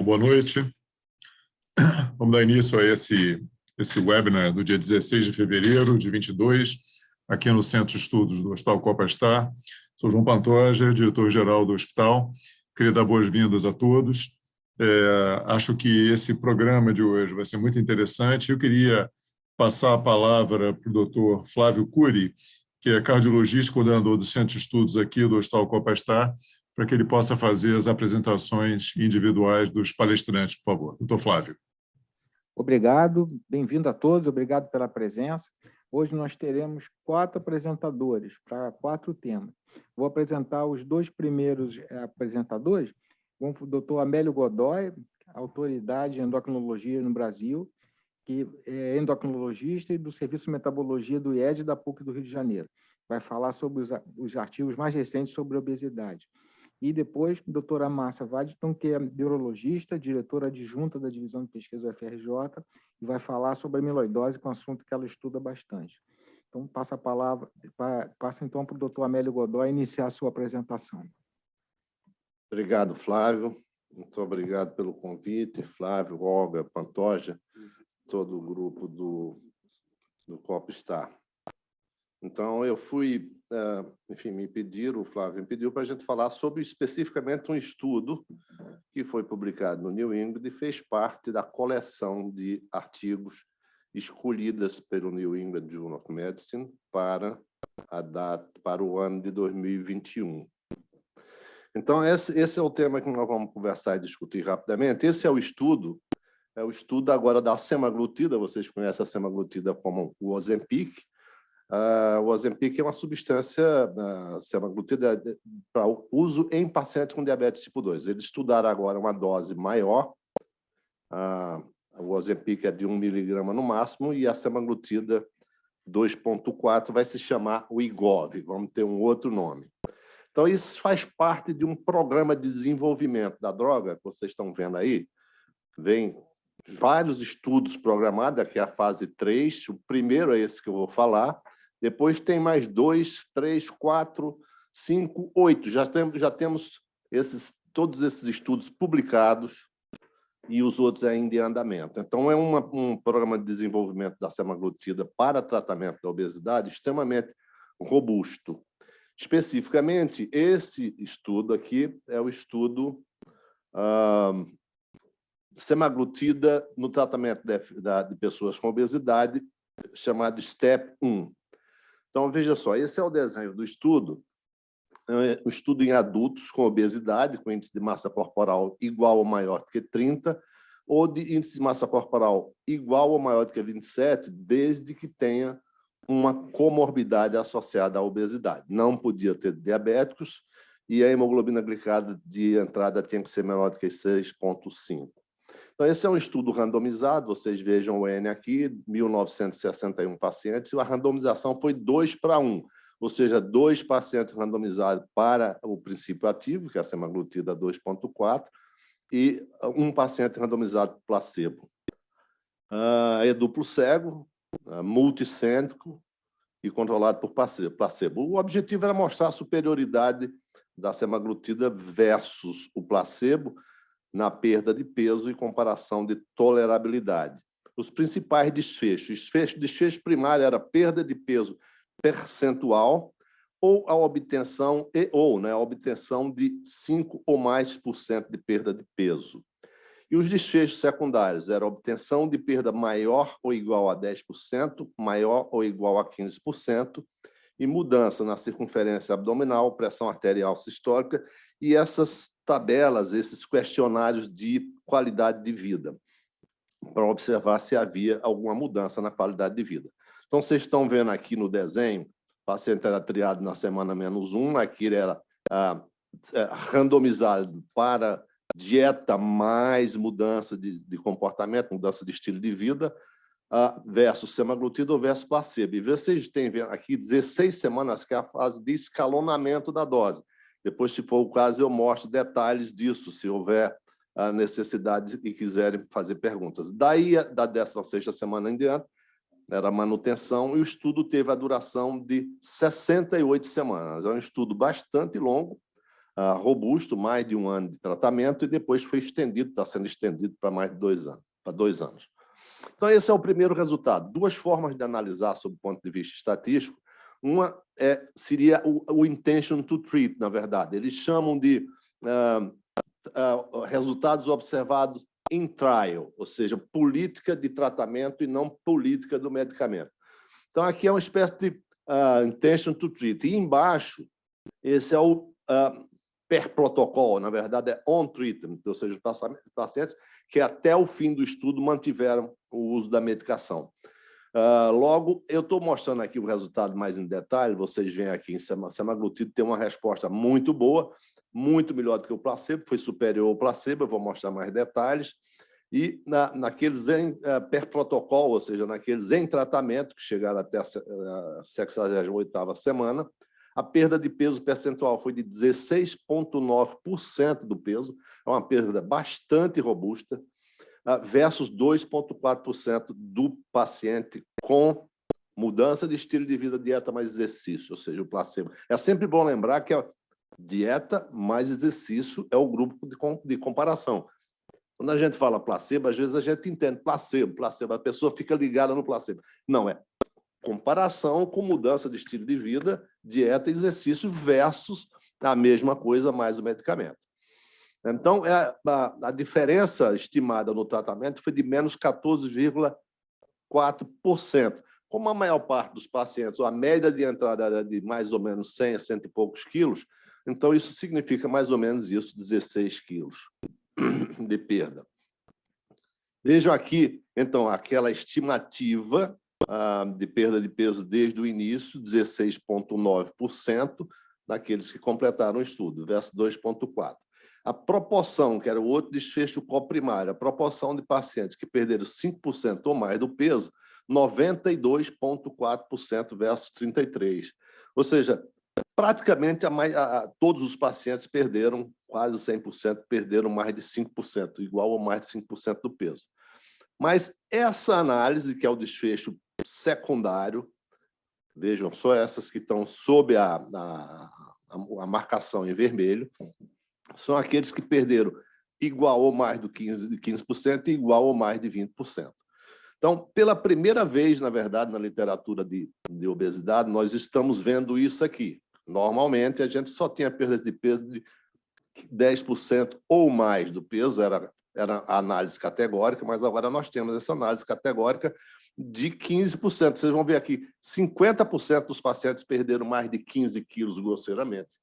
Bom, boa noite. Vamos dar início a esse webinar do dia 16 de fevereiro de 22, aqui no Centro de Estudos do Hospital Copa Star. Sou João Pantoja, diretor-geral do hospital. Queria dar boas-vindas a todos. Acho que esse programa de hoje vai ser muito interessante. Eu queria passar a palavra para o doutor Flávio Cury, que é cardiologista e coordenador do Centro de Estudos aqui do Hospital Copa Star, para que ele possa fazer as apresentações individuais dos palestrantes, por favor. Doutor Flávio. Obrigado, bem-vindo a todos, obrigado pela presença. Hoje nós teremos 4 apresentadores para 4 temas. Vou apresentar os 2 primeiros apresentadores, o doutor Amélio Godoy, autoridade em endocrinologia no Brasil, que é endocrinologista e do Serviço de Metabologia do IED da PUC do Rio de Janeiro. Vai falar sobre os artigos mais recentes sobre obesidade. E depois, a doutora Márcia Waddington, que é neurologista, diretora adjunta da Divisão de Pesquisa UFRJ, e vai falar sobre a amiloidose, que é um assunto que ela estuda bastante. Então, passa então para o doutor Amélio Godoy iniciar a sua apresentação. Obrigado, Flávio. Muito obrigado pelo convite, Flávio, Olga, Pantoja, todo o grupo do Copa Star. Então, eu fui, enfim, o Flávio me pediu para a gente falar sobre especificamente um estudo que foi publicado no New England e fez parte da coleção de artigos escolhidas pelo New England Journal of Medicine para o ano de 2021. Então, esse é o tema que nós vamos conversar e discutir rapidamente. Esse é o estudo agora da semaglutida. Vocês conhecem a semaglutida como o Ozempic. O Ozempic é uma substância semaglutida para uso em pacientes com diabetes tipo 2. Eles estudaram agora uma dose maior. O Ozempic é de 1 miligrama no máximo e a semaglutida 2,4 vai se chamar o Wegovy. Vamos ter um outro nome. Então, isso faz parte de um programa de desenvolvimento da droga, que vocês estão vendo aí. Vem vários estudos programados, aqui é a fase 3. O primeiro é esse que eu vou falar. Depois tem mais 2, 3, 4, 5, 8. Já temos todos esses estudos publicados e os outros ainda em andamento. Então, é um programa de desenvolvimento da semaglutida para tratamento da obesidade extremamente robusto. Especificamente, esse estudo aqui é o estudo semaglutida no tratamento de pessoas com obesidade, chamado STEP 1. Então, veja só, esse é o desenho do estudo. O estudo em adultos com obesidade, com índice de massa corporal igual ou maior do que 30, ou de índice de massa corporal igual ou maior do que 27, desde que tenha uma comorbidade associada à obesidade. Não podia ter diabéticos e a hemoglobina glicada de entrada tinha que ser menor do que 6,5. Então, esse é um estudo randomizado, vocês vejam o N aqui, 1.961 pacientes, e a randomização foi 2:1, ou seja, 2 pacientes randomizados para o princípio ativo, que é a semaglutida 2,4, e um paciente randomizado para placebo. É duplo cego, multicêntrico e controlado por placebo. O objetivo era mostrar a superioridade da semaglutida versus o placebo na perda de peso e comparação de tolerabilidade. Os principais desfechos. Desfecho primário era perda de peso percentual ou a obtenção a obtenção de 5 ou mais por cento de perda de peso. E os desfechos secundários eram a obtenção de perda maior ou igual a 10%, maior ou igual a 15%, e mudança na circunferência abdominal, pressão arterial sistólica e essas tabelas, esses questionários de qualidade de vida, para observar se havia alguma mudança na qualidade de vida. Então, vocês estão vendo aqui no desenho, o paciente era triado na semana -1, aqui era randomizado para dieta mais mudança de comportamento, mudança de estilo de vida, versus semaglutida ou versus placebo. E vocês têm aqui 16 semanas, que é a fase de escalonamento da dose. Depois, se for o caso, eu mostro detalhes disso, se houver a necessidade e quiserem fazer perguntas. Daí, da 16ª semana em diante, era manutenção, e o estudo teve a duração de 68 semanas. É um estudo bastante longo, robusto, mais de 1 ano de tratamento, e depois foi estendido, está sendo estendido para mais de 2 anos, para 2 anos. Então, esse é o primeiro resultado. 2 formas de analisar sob o ponto de vista estatístico. Uma seria o intention to treat, na verdade. Eles chamam de resultados observados in trial, ou seja, política de tratamento e não política do medicamento. Então, aqui é uma espécie de intention to treat. E embaixo, esse é o per protocol, na verdade, é on treatment, ou seja, os pacientes que até o fim do estudo mantiveram o uso da medicação. Logo, eu estou mostrando aqui o resultado mais em detalhe, vocês veem aqui em semaglutida tem uma resposta muito boa, muito melhor do que o placebo, foi superior ao placebo, eu vou mostrar mais detalhes, e naqueles per protocol, ou seja, naqueles em tratamento, que chegaram até a 68ª semana, a perda de peso percentual foi de 16,9% do peso, é uma perda bastante robusta, versus 2,4% do paciente com mudança de estilo de vida, dieta mais exercício, ou seja, o placebo. É sempre bom lembrar que a dieta mais exercício é o grupo de comparação. Quando a gente fala placebo, às vezes a gente entende placebo, a pessoa fica ligada no placebo. Não, é comparação com mudança de estilo de vida, dieta e exercício versus a mesma coisa mais o medicamento. Então, a diferença estimada no tratamento foi de menos 14,4%. Como a maior parte dos pacientes, a média de entrada era de mais ou menos 100 a 100 e poucos quilos, então isso significa mais ou menos isso, 16 quilos de perda. Vejam aqui, então, aquela estimativa de perda de peso desde o início, 16,9% daqueles que completaram o estudo, versus 2,4%. A proporção, que era o outro desfecho coprimário, a proporção de pacientes que perderam 5% ou mais do peso, 92,4% versus 33%. Ou seja, praticamente todos os pacientes perderam, quase 100%, perderam mais de 5%, igual ou mais de 5% do peso. Mas essa análise, que é o desfecho secundário, vejam só essas que estão sob a marcação em vermelho, são aqueles que perderam igual ou mais do 15% e igual ou mais de 20%. Então, pela primeira vez, na verdade, na literatura de obesidade, nós estamos vendo isso aqui. Normalmente, a gente só tinha perdas de peso de 10% ou mais do peso, era a análise categórica, mas agora nós temos essa análise categórica de 15%. Vocês vão ver aqui, 50% dos pacientes perderam mais de 15 quilos grosseiramente.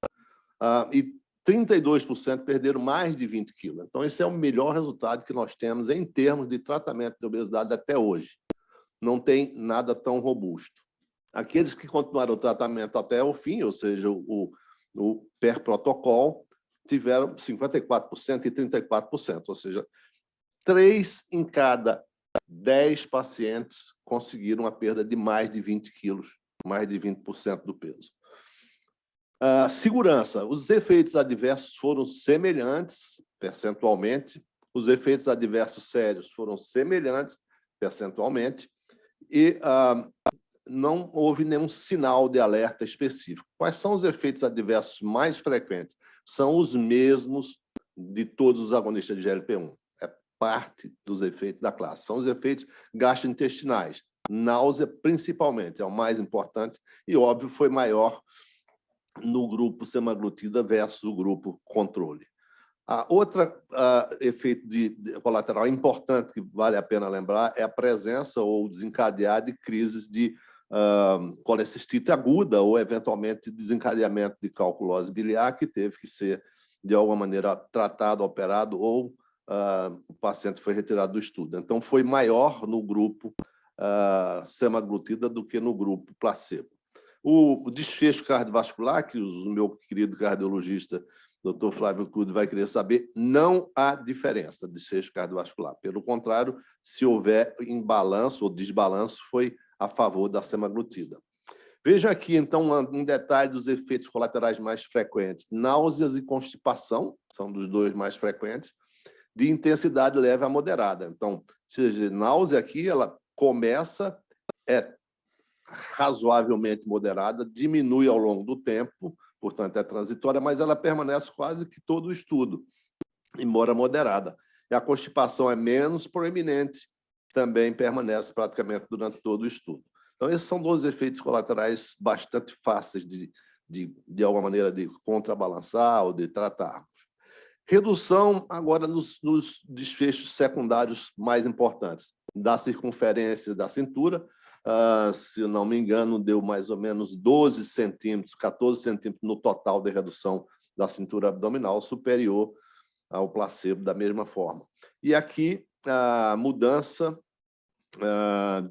E 32% perderam mais de 20 quilos. Então, esse é o melhor resultado que nós temos em termos de tratamento de obesidade até hoje. Não tem nada tão robusto. Aqueles que continuaram o tratamento até o fim, ou seja, o per protocol, tiveram 54% e 34%, ou seja, 3 em cada 10 pacientes conseguiram a perda de mais de 20 quilos, mais de 20% do peso. Segurança. Os efeitos adversos foram semelhantes, percentualmente. Os efeitos adversos sérios foram semelhantes, percentualmente. E não houve nenhum sinal de alerta específico. Quais são os efeitos adversos mais frequentes? São os mesmos de todos os agonistas de GLP-1. É parte dos efeitos da classe. São os efeitos gastrointestinais. Náusea, principalmente, é o mais importante e, óbvio, foi maior no grupo semaglutida versus o grupo controle. Outro efeito colateral importante que vale a pena lembrar é a presença ou desencadear de crises de colecistite aguda ou, eventualmente, desencadeamento de calculose biliar, que teve que ser, de alguma maneira, tratado, operado, ou o paciente foi retirado do estudo. Então, foi maior no grupo semaglutida do que no grupo placebo. O desfecho cardiovascular, que o meu querido cardiologista, Dr. Flávio Cude, vai querer saber, não há diferença de desfecho cardiovascular. Pelo contrário, se houver imbalanço ou desbalanço, foi a favor da semaglutida. Veja aqui, então, um detalhe dos efeitos colaterais mais frequentes. Náuseas e constipação são dos dois mais frequentes, de intensidade leve a moderada. Então, seja, náusea aqui, ela começa, razoavelmente moderada, diminui ao longo do tempo, portanto, é transitória, mas ela permanece quase que todo o estudo, embora moderada. E a constipação é menos proeminente, também permanece praticamente durante todo o estudo. Então, esses são dois efeitos colaterais bastante fáceis de alguma maneira, de contrabalançar ou de tratarmos. Redução, agora, nos desfechos secundários mais importantes, da circunferência da cintura, se não me engano, deu mais ou menos 12 centímetros, 14 centímetros no total de redução da cintura abdominal, superior ao placebo da mesma forma. E aqui, a mudança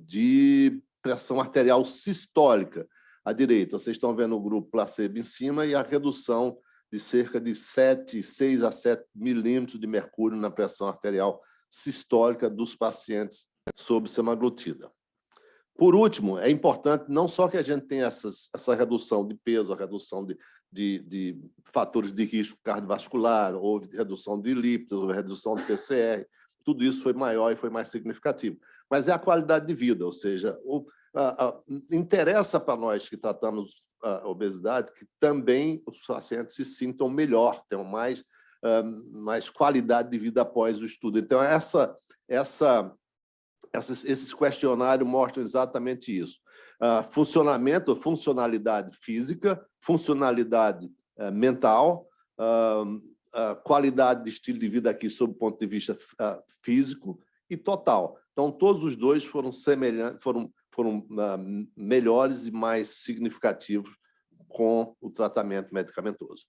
de pressão arterial sistólica à direita. Vocês estão vendo o grupo placebo em cima e a redução de cerca de 6 a 7 milímetros de mercúrio na pressão arterial sistólica dos pacientes sob semaglutida. Por último, é importante não só que a gente tenha essa redução de peso, a redução de fatores de risco cardiovascular, houve redução de lípidos, houve redução de PCR, tudo isso foi maior e foi mais significativo. Mas é a qualidade de vida, ou seja, interessa para nós que tratamos a obesidade que também os pacientes se sintam melhor, tenham mais qualidade de vida após o estudo. Então, esses questionários mostram exatamente isso. Funcionamento, funcionalidade física, funcionalidade mental, qualidade de estilo de vida aqui sob o ponto de vista físico e total. Então, todos os dois foram semelhantes, foram melhores e mais significativos com o tratamento medicamentoso.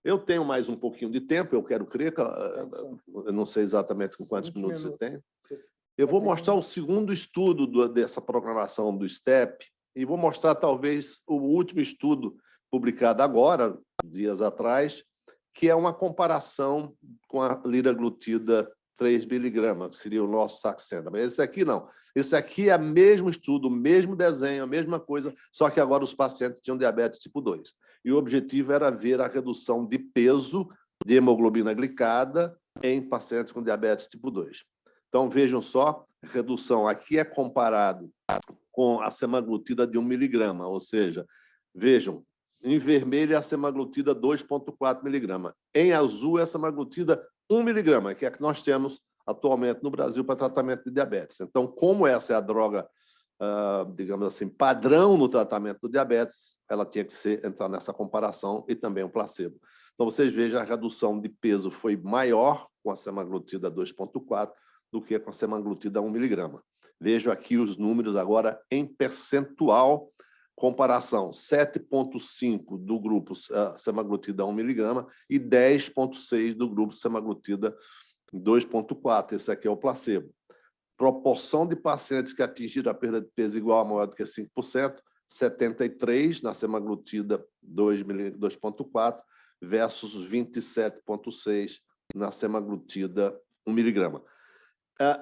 Eu tenho mais um pouquinho de tempo, eu quero crer, eu não sei exatamente com quantos minutos você tem. Eu vou mostrar o segundo estudo dessa programação do STEP e vou mostrar, talvez, o último estudo publicado agora, dias atrás, que é uma comparação com a liraglutida 3 miligramas, que seria o nosso Saxenda. Mas esse aqui não. Esse aqui é o mesmo estudo, o mesmo desenho, a mesma coisa, só que agora os pacientes tinham diabetes tipo 2. E o objetivo era ver a redução de peso de hemoglobina glicada em pacientes com diabetes tipo 2. Então, vejam só, redução aqui é comparado com a semaglutida de 1 miligrama, ou seja, vejam, em vermelho é a semaglutida 2,4 miligrama. Em azul é a semaglutida 1 miligrama, que é a que nós temos atualmente no Brasil para tratamento de diabetes. Então, como essa é a droga, digamos assim, padrão no tratamento do diabetes, ela tinha que entrar nessa comparação e também o placebo. Então, vocês vejam, a redução de peso foi maior com a semaglutida 2,4 do que com a semaglutida 1 miligrama. Vejo aqui os números agora em percentual, comparação 7,5 do grupo semaglutida 1 miligrama e 10,6 do grupo semaglutida 2,4. Esse aqui é o placebo. Proporção de pacientes que atingiram a perda de peso igual a maior do que 5%, 73 na semaglutida 2,4 versus 27,6 na semaglutida 1 miligrama.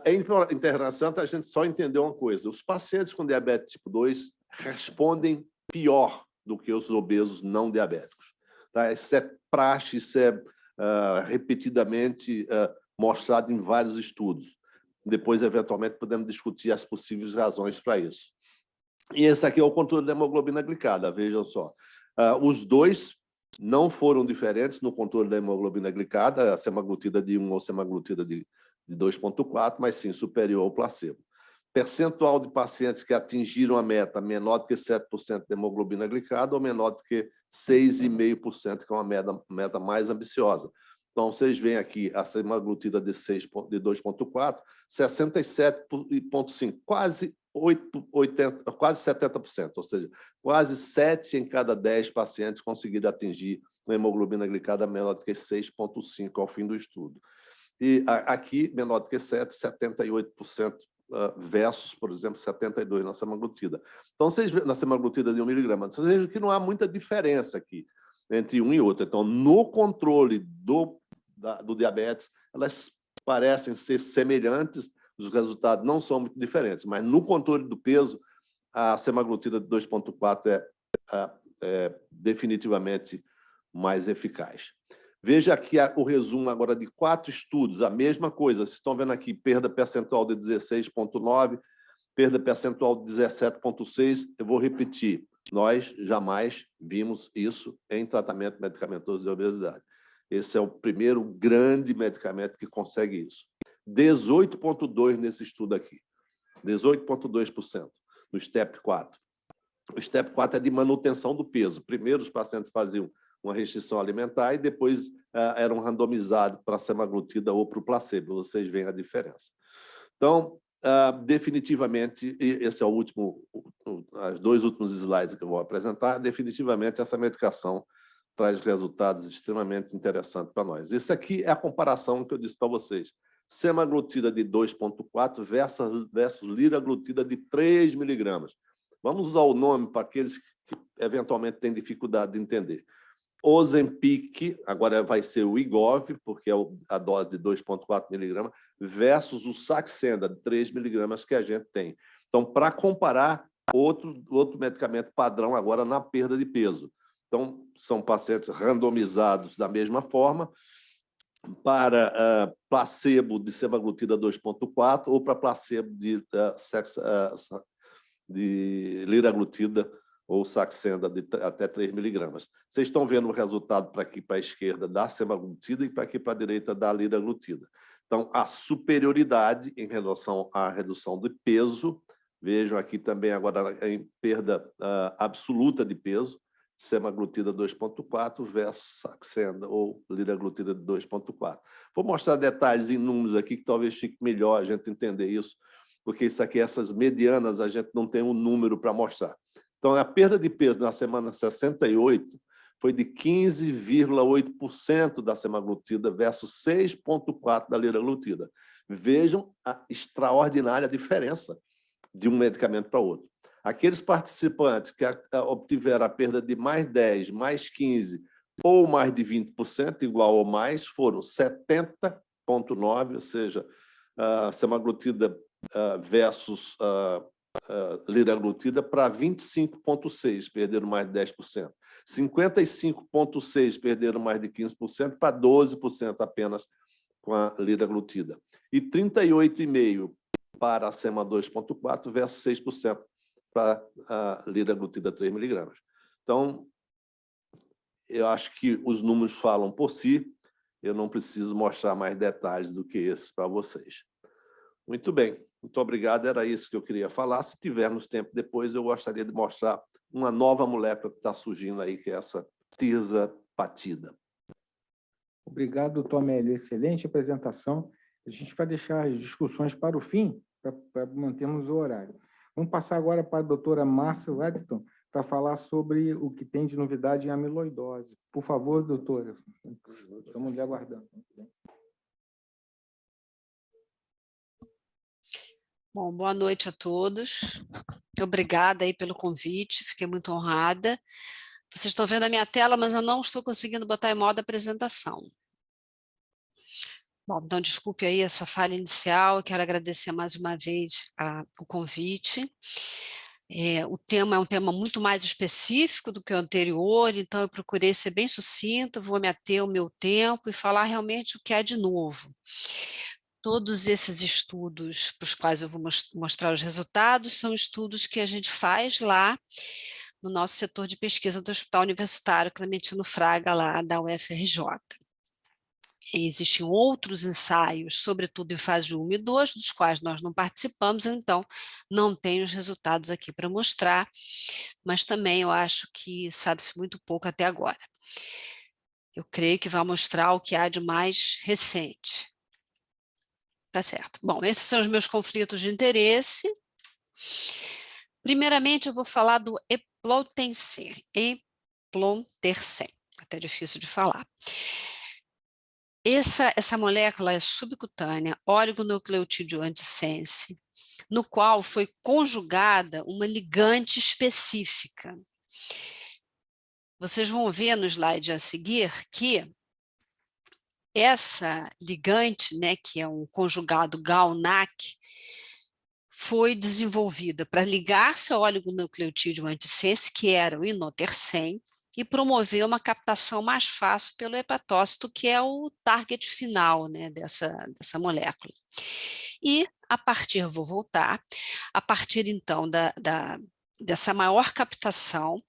Em interessante a gente só entender uma coisa: os pacientes com diabetes tipo 2 respondem pior do que os obesos não diabéticos. Tá? Isso é praxe, isso é repetidamente mostrado em vários estudos. Depois, eventualmente, podemos discutir as possíveis razões para isso. E esse aqui é o controle da hemoglobina glicada, vejam só. Os dois não foram diferentes no controle da hemoglobina glicada, a semaglutida de 1 ou semaglutida de 2,4, mas sim superior ao placebo. Percentual de pacientes que atingiram a meta menor do que 7% de hemoglobina glicada ou menor do que 6,5%, que é uma meta mais ambiciosa. Então, vocês veem aqui a semaglutida de 2,4, 67,5%, quase 70%, ou seja, quase 7 em cada 10 pacientes conseguiram atingir uma hemoglobina glicada menor do que 6,5 ao fim do estudo. E aqui, menor do que 7, 78% versus, por exemplo, 72% na semaglutida. Então, vocês veem, na semaglutida de 1 miligrama, vocês vejam que não há muita diferença aqui entre um e outro. Então, no controle do diabetes, elas parecem ser semelhantes, os resultados não são muito diferentes, mas no controle do peso, a semaglutida de 2,4 é definitivamente mais eficaz. Veja aqui o resumo agora de 4 estudos, a mesma coisa. Vocês estão vendo aqui perda percentual de 16,9, perda percentual de 17,6. Eu vou repetir. Nós jamais vimos isso em tratamento medicamentoso de obesidade. Esse é o primeiro grande medicamento que consegue isso. 18,2% nesse estudo aqui. 18,2% no STEP 4. O STEP 4 é de manutenção do peso. Primeiro, os pacientes faziam uma restrição alimentar e depois eram randomizados para a semaglutida ou para o placebo. Vocês veem a diferença. Então, definitivamente, esse é o último, os dois últimos slides que eu vou apresentar, definitivamente essa medicação traz resultados extremamente interessantes para nós. Isso aqui é a comparação que eu disse para vocês. Semaglutida de 2,4 versus liraglutida de 3 miligramas. Vamos usar o nome para aqueles que eventualmente têm dificuldade de entender. Ozempic, agora vai ser o Wegovy, porque é a dose de 2,4 miligramas, versus o Saxenda, de 3 miligramas que a gente tem. Então, para comparar, outro medicamento padrão agora na perda de peso. Então, são pacientes randomizados da mesma forma, para placebo de semaglutida 2,4 ou para placebo de liraglutida ou Saxenda de até 3 miligramas. Vocês estão vendo o resultado para aqui para a esquerda da semaglutida e para aqui para a direita da liraglutida. Então, a superioridade em relação à redução de peso, vejam aqui também agora em perda absoluta de peso, semaglutida 2,4 versus Saxenda ou liraglutida de 2,4. Vou mostrar detalhes em números aqui que talvez fique melhor a gente entender isso, porque isso aqui, essas medianas, a gente não tem um número para mostrar. Então, a perda de peso na semana 68 foi de 15,8% da semaglutida versus 6,4% da liraglutida. Vejam a extraordinária diferença de um medicamento para outro. Aqueles participantes que obtiveram a perda de mais 10, mais 15 ou mais de 20%, igual ou mais, foram 70,9%, ou seja, semaglutida versus liraglutida para 25,6%, perderam mais de 10%. 55,6% perderam mais de 15% para 12% apenas com a liraglutida. E 38,5% para a SEMA 2,4 versus 6% para a liraglutida 3 miligramas. Então, eu acho que os números falam por si, eu não preciso mostrar mais detalhes do que esses para vocês. Muito bem, muito obrigado, era isso que eu queria falar. Se tivermos tempo depois, eu gostaria de mostrar uma nova molécula que está surgindo aí, que é essa tirzepatida. Obrigado, doutor Amélio. Excelente apresentação. A gente vai deixar as discussões para o fim, para mantermos o horário. Vamos passar agora para a doutora Márcia Weddington, para falar sobre o que tem de novidade em amiloidose. Por favor, doutora. Estamos lhe aguardando. Bom, boa noite a todos. Obrigada aí pelo convite, fiquei muito honrada. Vocês estão vendo a minha tela, mas eu não estou conseguindo botar em modo apresentação. Bom, então desculpe aí essa falha inicial, quero agradecer mais uma vez o convite. O tema é um tema muito mais específico do que o anterior, então eu procurei ser bem sucinta, vou me ater ao meu tempo e falar realmente o que é de novo. Todos esses estudos para os quais eu vou mostrar os resultados são estudos que a gente faz lá no nosso setor de pesquisa do Hospital Universitário Clementino Fraga, lá da UFRJ. Existem outros ensaios, sobretudo em fase 1 e 2, dos quais nós não participamos, então não tenho os resultados aqui para mostrar, mas também eu acho que sabe-se muito pouco até agora. Eu creio que vai mostrar o que há de mais recente. Tá certo. Bom, esses são os meus conflitos de interesse. Primeiramente, eu vou falar do eplontersen. Até difícil de falar. Essa molécula é subcutânea, oligonucleotídeo antissense, no qual foi conjugada uma ligante específica. Vocês vão ver no slide a seguir que essa ligante, né, que é um conjugado GalNAc, foi desenvolvida para ligar-se ao oligonucleotídeo antissense, que era o inotersen, e promover uma captação mais fácil pelo hepatócito, que é o target final, né, dessa molécula. E, vou voltar, a partir então dessa maior captação,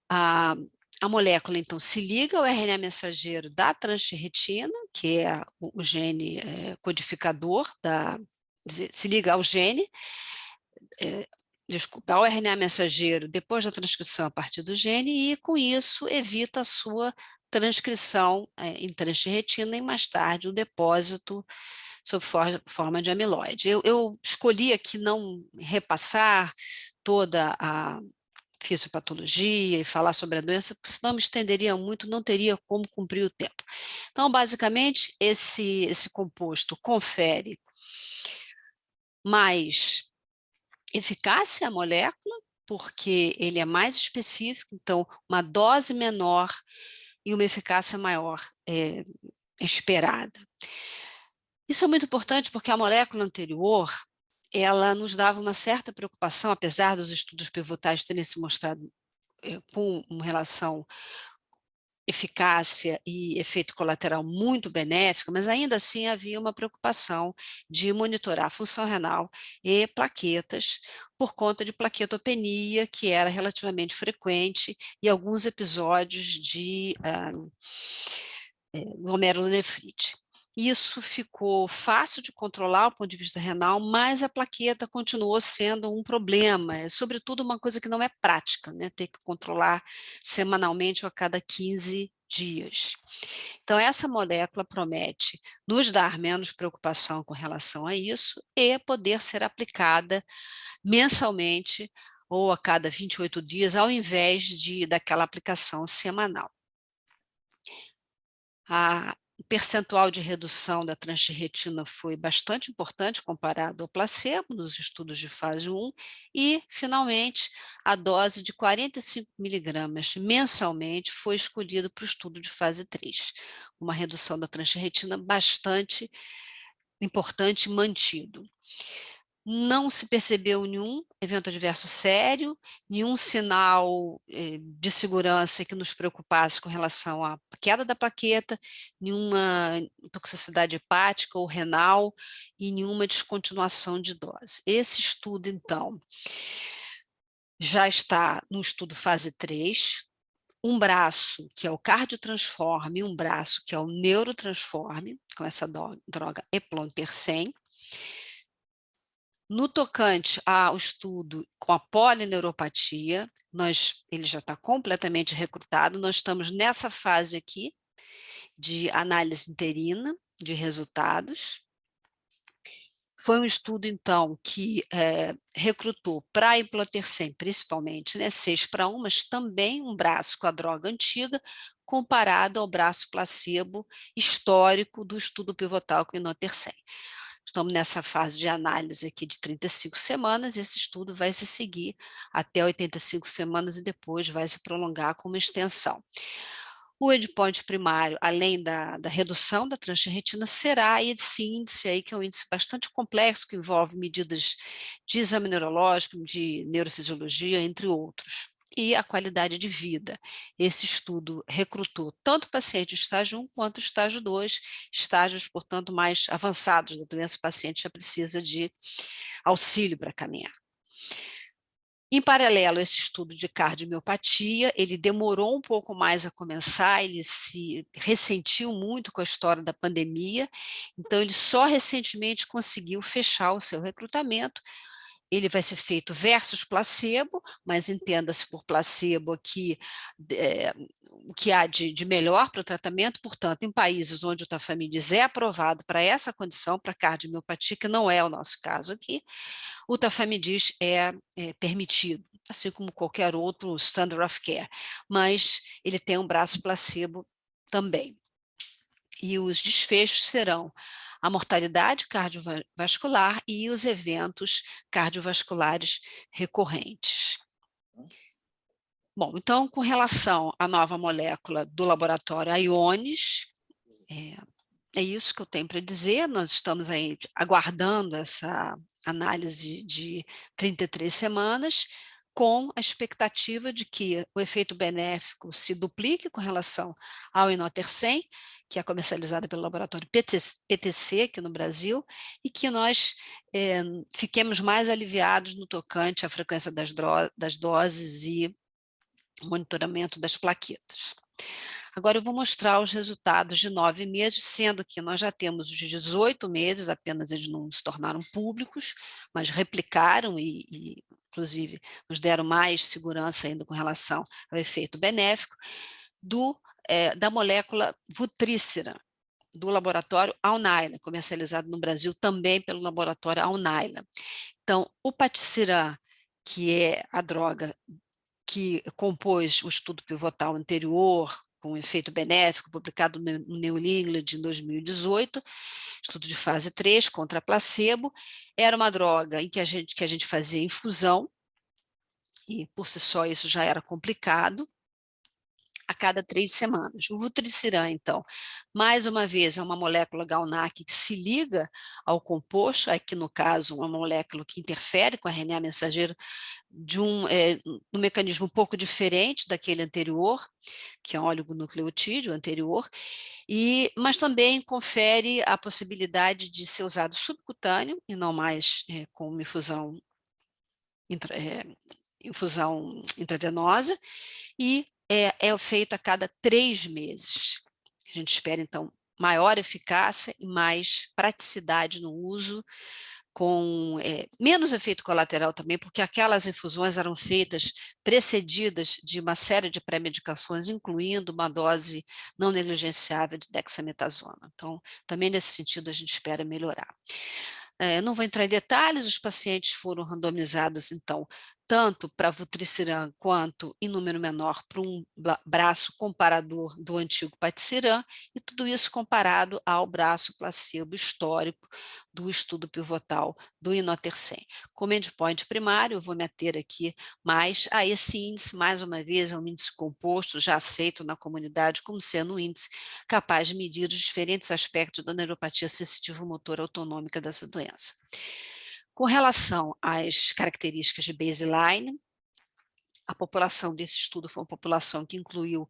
a molécula, então, se liga ao RNA mensageiro da transferretina, que é o gene codificador, se liga ao gene, desculpa, ao RNA mensageiro depois da transcrição a partir do gene, e com isso evita a sua transcrição em transferretina e mais tarde o depósito sob forma de amiloide. Eu escolhi aqui não repassar toda a fisiopatologia e falar sobre a doença, porque senão me estenderia muito, não teria como cumprir o tempo. Então, basicamente, esse composto confere mais eficácia à molécula, porque ele é mais específico, então uma dose menor e uma eficácia maior esperada. Isso é muito importante porque a molécula anterior, ela nos dava uma certa preocupação, apesar dos estudos pivotais terem se mostrado com uma relação eficácia e efeito colateral muito benéfico, mas ainda assim havia uma preocupação de monitorar a função renal e plaquetas por conta de plaquetopenia, que era relativamente frequente, e alguns episódios de glomerulonefrite. Isso ficou fácil de controlar do ponto de vista renal, mas a plaqueta continuou sendo um problema, sobretudo uma coisa que não é prática, né? Ter que controlar semanalmente ou a cada 15 dias. Então, essa molécula promete nos dar menos preocupação com relação a isso e poder ser aplicada mensalmente ou a cada 28 dias, ao invés daquela aplicação semanal. O percentual de redução da transferretina foi bastante importante comparado ao placebo nos estudos de fase 1 e, finalmente, a dose de 45 miligramas mensalmente foi escolhida para o estudo de fase 3, uma redução da transferretina bastante importante mantido. Não se percebeu nenhum evento adverso sério, nenhum sinal de segurança que nos preocupasse com relação à queda da plaqueta, nenhuma toxicidade hepática ou renal e nenhuma descontinuação de dose. Esse estudo, então, já está no estudo fase 3, um braço que é o cardiotransforme e um braço que é o neurotransforme, com essa droga eplontersen. No tocante ao estudo com a polineuropatia, ele já está completamente recrutado, nós estamos nessa fase aqui de análise interina de resultados. Foi um estudo, então, que recrutou para a eplontersen, principalmente, né, 6:1, mas também um braço com a droga antiga, comparado ao braço placebo histórico do estudo pivotal com inotersen. Estamos nessa fase de análise aqui de 35 semanas, e esse estudo vai se seguir até 85 semanas e depois vai se prolongar com uma extensão. O endpoint primário, além da redução da transferretina, será esse índice aí, que é um índice bastante complexo, que envolve medidas de exame neurológico, de neurofisiologia, entre outros. E a qualidade de vida. Esse estudo recrutou tanto pacientes de estágio 1 quanto estágio 2, estágios, portanto, mais avançados da doença. O paciente já precisa de auxílio para caminhar. Em paralelo a esse estudo de cardiomiopatia, ele demorou um pouco mais a começar, ele se ressentiu muito com a história da pandemia, então ele só recentemente conseguiu fechar o seu recrutamento. Ele vai ser feito versus placebo, mas entenda-se por placebo aqui o que há de melhor para o tratamento. Portanto, em países onde o tafamidis é aprovado para essa condição, para cardiomiopatia, que não é o nosso caso aqui, o tafamidis é permitido, assim como qualquer outro standard of care, mas ele tem um braço placebo também. E os desfechos serão a mortalidade cardiovascular e os eventos cardiovasculares recorrentes. Bom, então, com relação à nova molécula do laboratório Ionis, é isso que eu tenho para dizer. Nós estamos aí aguardando essa análise de 33 semanas. com a expectativa de que o efeito benéfico se duplique com relação ao inotersen, que é comercializado pelo laboratório PTC aqui no Brasil, e que nós fiquemos mais aliviados no tocante à frequência das doses e monitoramento das plaquetas. Agora eu vou mostrar os resultados de 9 meses, sendo que nós já temos os de 18 meses, apenas eles não se tornaram públicos, mas replicaram e inclusive, nos deram mais segurança ainda com relação ao efeito benéfico da molécula Vutrisiran, do laboratório Alnylam, comercializado no Brasil também pelo laboratório Alnylam. Então, o patisiran, que é a droga que compôs o estudo pivotal anterior, com efeito benéfico, publicado no New England em 2018, estudo de fase 3 contra placebo, era uma droga em que a gente fazia infusão, e por si só isso já era complicado, a cada 3 semanas. O Vutrisiran, então, mais uma vez, é uma molécula GalNAc que se liga ao composto, aqui no caso, uma molécula que interfere com a RNA mensageiro de um mecanismo um pouco diferente daquele anterior, que é um oligonucleotídeo anterior, mas também confere a possibilidade de ser usado subcutâneo e não mais com uma infusão intravenosa, e é feito a cada 3 meses. A gente espera, então, maior eficácia e mais praticidade no uso, com menos efeito colateral também, porque aquelas infusões eram feitas precedidas de uma série de pré-medicações, incluindo uma dose não negligenciável de dexametasona. Então, também nesse sentido, a gente espera melhorar. Não vou entrar em detalhes, os pacientes foram randomizados, então, tanto para Vutrisiran quanto, em número menor, para um braço comparador do antigo patisiran, e tudo isso comparado ao braço placebo histórico do estudo pivotal do inotersen. Como endpoint primário, eu vou me ater aqui mais a esse índice, mais uma vez, é um índice composto, já aceito na comunidade como sendo um índice capaz de medir os diferentes aspectos da neuropatia sensitivo-motora autonômica dessa doença. Com relação às características de baseline, a população desse estudo foi uma população que incluiu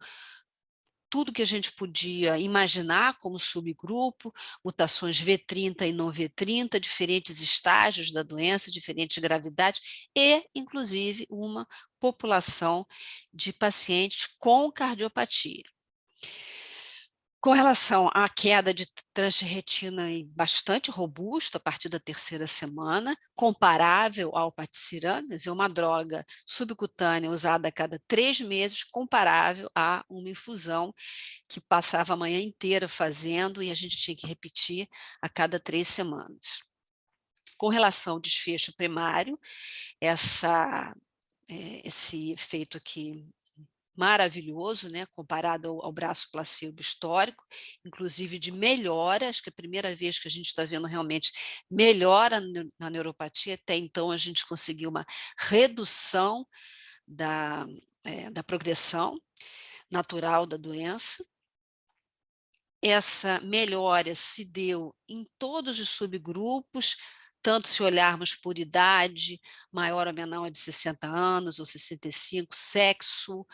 tudo que a gente podia imaginar como subgrupo, mutações V30 e não V30, diferentes estágios da doença, diferentes gravidades, e, inclusive, uma população de pacientes com cardiopatia. Com relação à queda de transretina bastante robusta a partir da 3ª semana, comparável ao patisiran, quer dizer, uma droga subcutânea usada a cada 3 meses, comparável a uma infusão que passava a manhã inteira fazendo e a gente tinha que repetir a cada 3 semanas. Com relação ao desfecho primário, esse efeito aqui maravilhoso, né, comparado ao braço placebo histórico, inclusive de melhora, acho que é a primeira vez que a gente está vendo realmente melhora na neuropatia, até então a gente conseguiu uma redução da progressão natural da doença. Essa melhora se deu em todos os subgrupos, tanto se olharmos por idade, maior ou menor de 60 anos ou 65, sexo,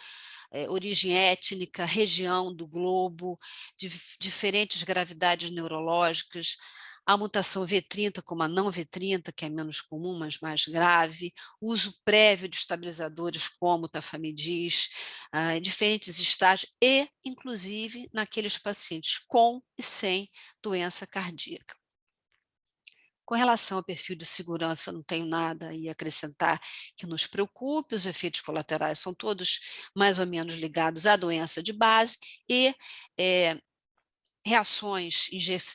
origem étnica, região do globo, diferentes gravidades neurológicas, a mutação V30 como a não V30, que é menos comum, mas mais grave, uso prévio de estabilizadores como o tafamidis, diferentes estágios e, inclusive, naqueles pacientes com e sem doença cardíaca. Com relação ao perfil de segurança, não tenho nada a acrescentar que nos preocupe, os efeitos colaterais são todos mais ou menos ligados à doença de base e reações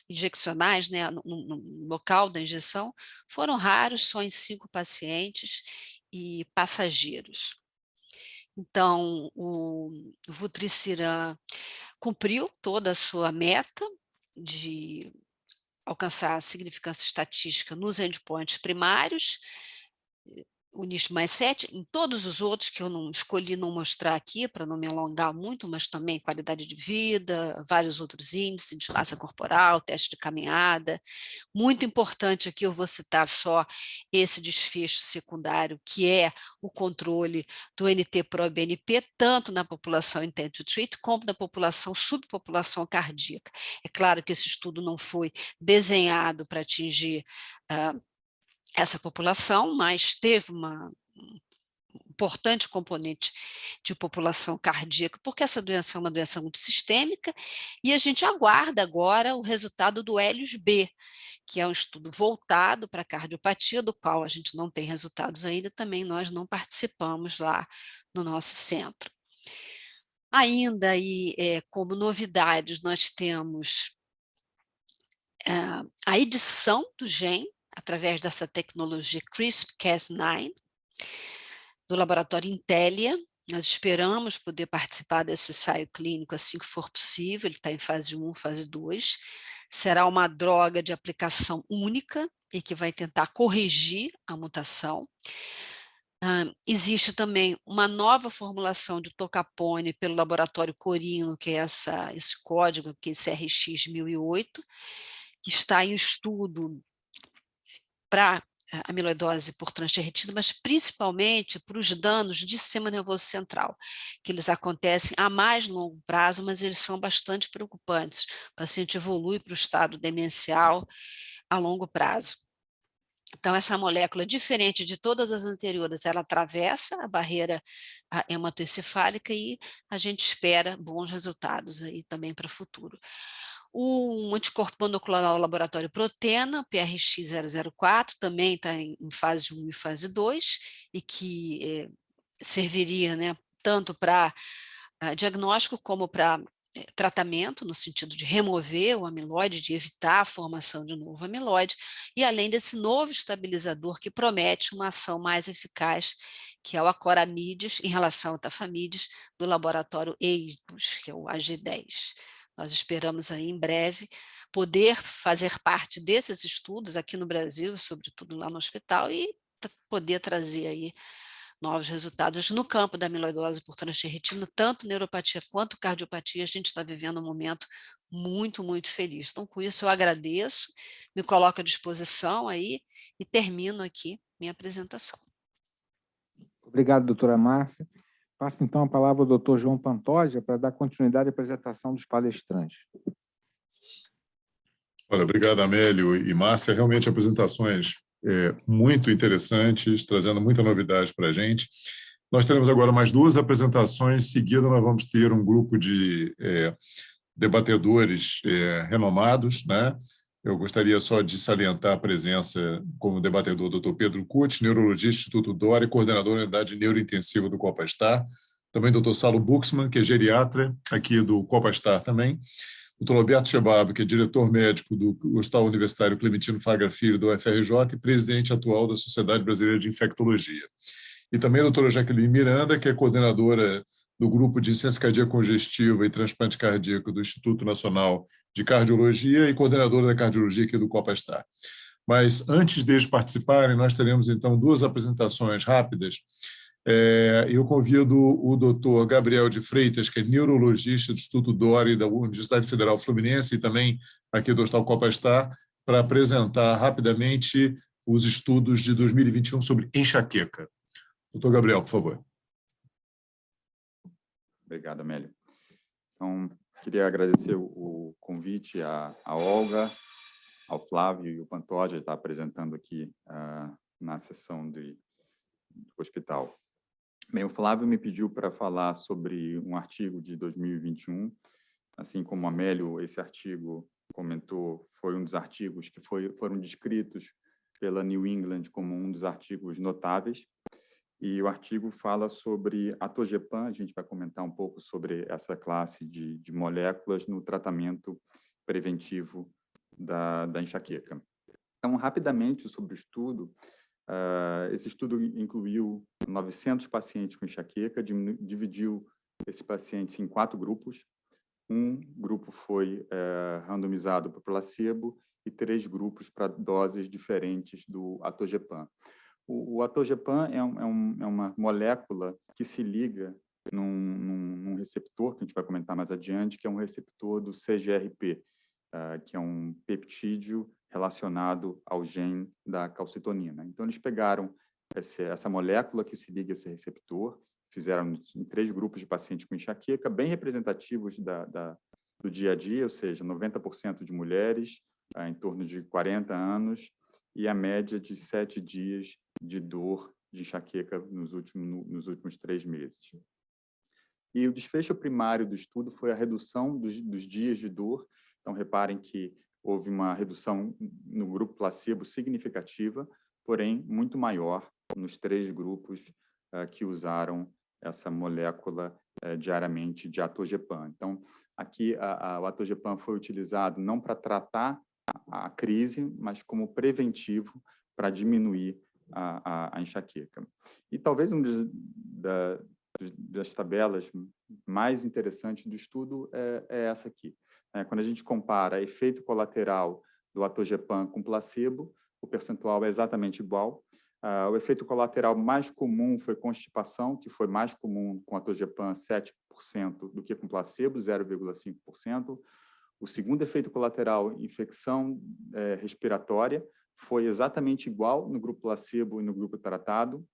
injeccionais, né, no local da injeção foram raros, só em 5 pacientes e passageiros. Então, o Vutrisiran cumpriu toda a sua meta de alcançar a significância estatística nos endpoints primários. o NIST mais 7, em todos os outros que eu não escolhi não mostrar aqui, para não me alongar muito, mas também qualidade de vida, vários outros índices de massa corporal, teste de caminhada. Muito importante aqui, eu vou citar só esse desfecho secundário, que é o controle do NT-proBNP, tanto na população intent to treat, como na população subpopulação cardíaca. É claro que esse estudo não foi desenhado para atingir essa população, mas teve um importante componente de população cardíaca, porque essa doença é uma doença muito sistêmica, e a gente aguarda agora o resultado do HELIOS-B, que é um estudo voltado para a cardiopatia, do qual a gente não tem resultados ainda, também nós não participamos lá no nosso centro. Ainda aí, como novidades, nós temos a edição do gene, através dessa tecnologia CRISPR-Cas9, do laboratório Intellia. Nós esperamos poder participar desse ensaio clínico assim que for possível, ele está em fase 1, fase 2. Será uma droga de aplicação única e que vai tentar corrigir a mutação. Existe também uma nova formulação de tocapone pelo laboratório Corino, que é esse código aqui, CRX 1008, que está em estudo para amiloidose por transferritina, mas principalmente para os danos de sistema nervoso central, que eles acontecem a mais longo prazo, mas eles são bastante preocupantes. O paciente evolui para o estado demencial a longo prazo. Então, essa molécula, diferente de todas as anteriores, ela atravessa a barreira hematoencefálica e a gente espera bons resultados aí também para o futuro. O anticorpo monoclonal do laboratório Protena, PRX004, também está em fase 1 e fase 2, e que serviria, né, tanto para diagnóstico como para tratamento, no sentido de remover o amiloide, de evitar a formação de novo amiloide, e além desse novo estabilizador que promete uma ação mais eficaz, que é o Acoramidis, em relação ao Tafamidis, do laboratório EIDUS, que é o AG10. Nós esperamos aí em breve poder fazer parte desses estudos aqui no Brasil, sobretudo lá no hospital, e poder trazer aí novos resultados no campo da amiloidose por transferritina, tanto neuropatia quanto cardiopatia. A gente está vivendo um momento muito, muito feliz. Então, com isso, eu agradeço, me coloco à disposição aí e termino aqui minha apresentação. Obrigado, doutora Márcia. Passo, então, a palavra ao doutor João Pantoja para dar continuidade à apresentação dos palestrantes. Olha, obrigado, Amélio e Márcia. Realmente apresentações muito interessantes, trazendo muita novidade para a gente. Nós teremos agora mais duas apresentações. Em seguida, nós vamos ter um grupo de debatedores renomados, né? Eu gostaria só de salientar a presença como debatedor do Dr. Pedro Kutz, neurologista do Instituto Dori, coordenador da unidade neurointensiva do Copastar. Também Dr. Salo Buxman, que é geriatra aqui do Copastar também. Dr. Roberto Chebab, que é diretor médico do Hospital Universitário Clementino Fraga Filho, do UFRJ, e presidente atual da Sociedade Brasileira de Infectologia. E também a doutora Jaqueline Miranda, que é coordenadora do Grupo de Insuficiência Cardíaca Congestiva e Transplante Cardíaco do Instituto Nacional de Cardiologia e coordenadora da Cardiologia aqui do Copastar. Mas, antes deles participarem, nós teremos, então, duas apresentações rápidas. Eu convido o doutor Gabriel de Freitas, que é neurologista do Instituto Dori da Universidade Federal Fluminense e também aqui do Hospital Copastar, para apresentar rapidamente os estudos de 2021 sobre enxaqueca. Doutor Gabriel, por favor. Obrigado, Amélio. Então, queria agradecer o convite à Olga, ao Flávio e ao Pantoja de estar apresentando aqui na sessão do hospital. Bem, o Flávio me pediu para falar sobre um artigo de 2021. Assim como o Amélio, esse artigo comentou, foi um dos artigos que foram descritos pela New England como um dos artigos notáveis. E o artigo fala sobre atogepam. A gente vai comentar um pouco sobre essa classe de moléculas no tratamento preventivo da enxaqueca. Então, rapidamente sobre o estudo, esse estudo incluiu 900 pacientes com enxaqueca, dividiu esses pacientes em 4 grupos. Um grupo foi randomizado para placebo e 3 grupos para doses diferentes do atogepam. O atogepam é uma molécula que se liga num receptor, que a gente vai comentar mais adiante, que é um receptor do CGRP, que é um peptídeo relacionado ao gene da calcitonina. Então, eles pegaram essa molécula que se liga a esse receptor, fizeram em 3 grupos de pacientes com enxaqueca, bem representativos do dia a dia, ou seja, 90% de mulheres, em torno de 40 anos, e a média de 7 dias de dor de enxaqueca nos últimos 3 meses. E o desfecho primário do estudo foi a redução dos dias de dor. Então, reparem que houve uma redução no grupo placebo significativa, porém muito maior nos 3 grupos que usaram essa molécula diariamente de atogepam. Então, aqui o atogepam foi utilizado não para tratar a crise, mas como preventivo para diminuir a enxaqueca. E talvez das tabelas mais interessantes do estudo é essa aqui. Quando a gente compara efeito colateral do atogepam com placebo, o percentual é exatamente igual. O efeito colateral mais comum foi constipação, que foi mais comum com atogepam 7% do que com placebo, 0,5%. O segundo efeito colateral, infecção respiratória, foi exatamente igual no grupo placebo e no grupo tratado.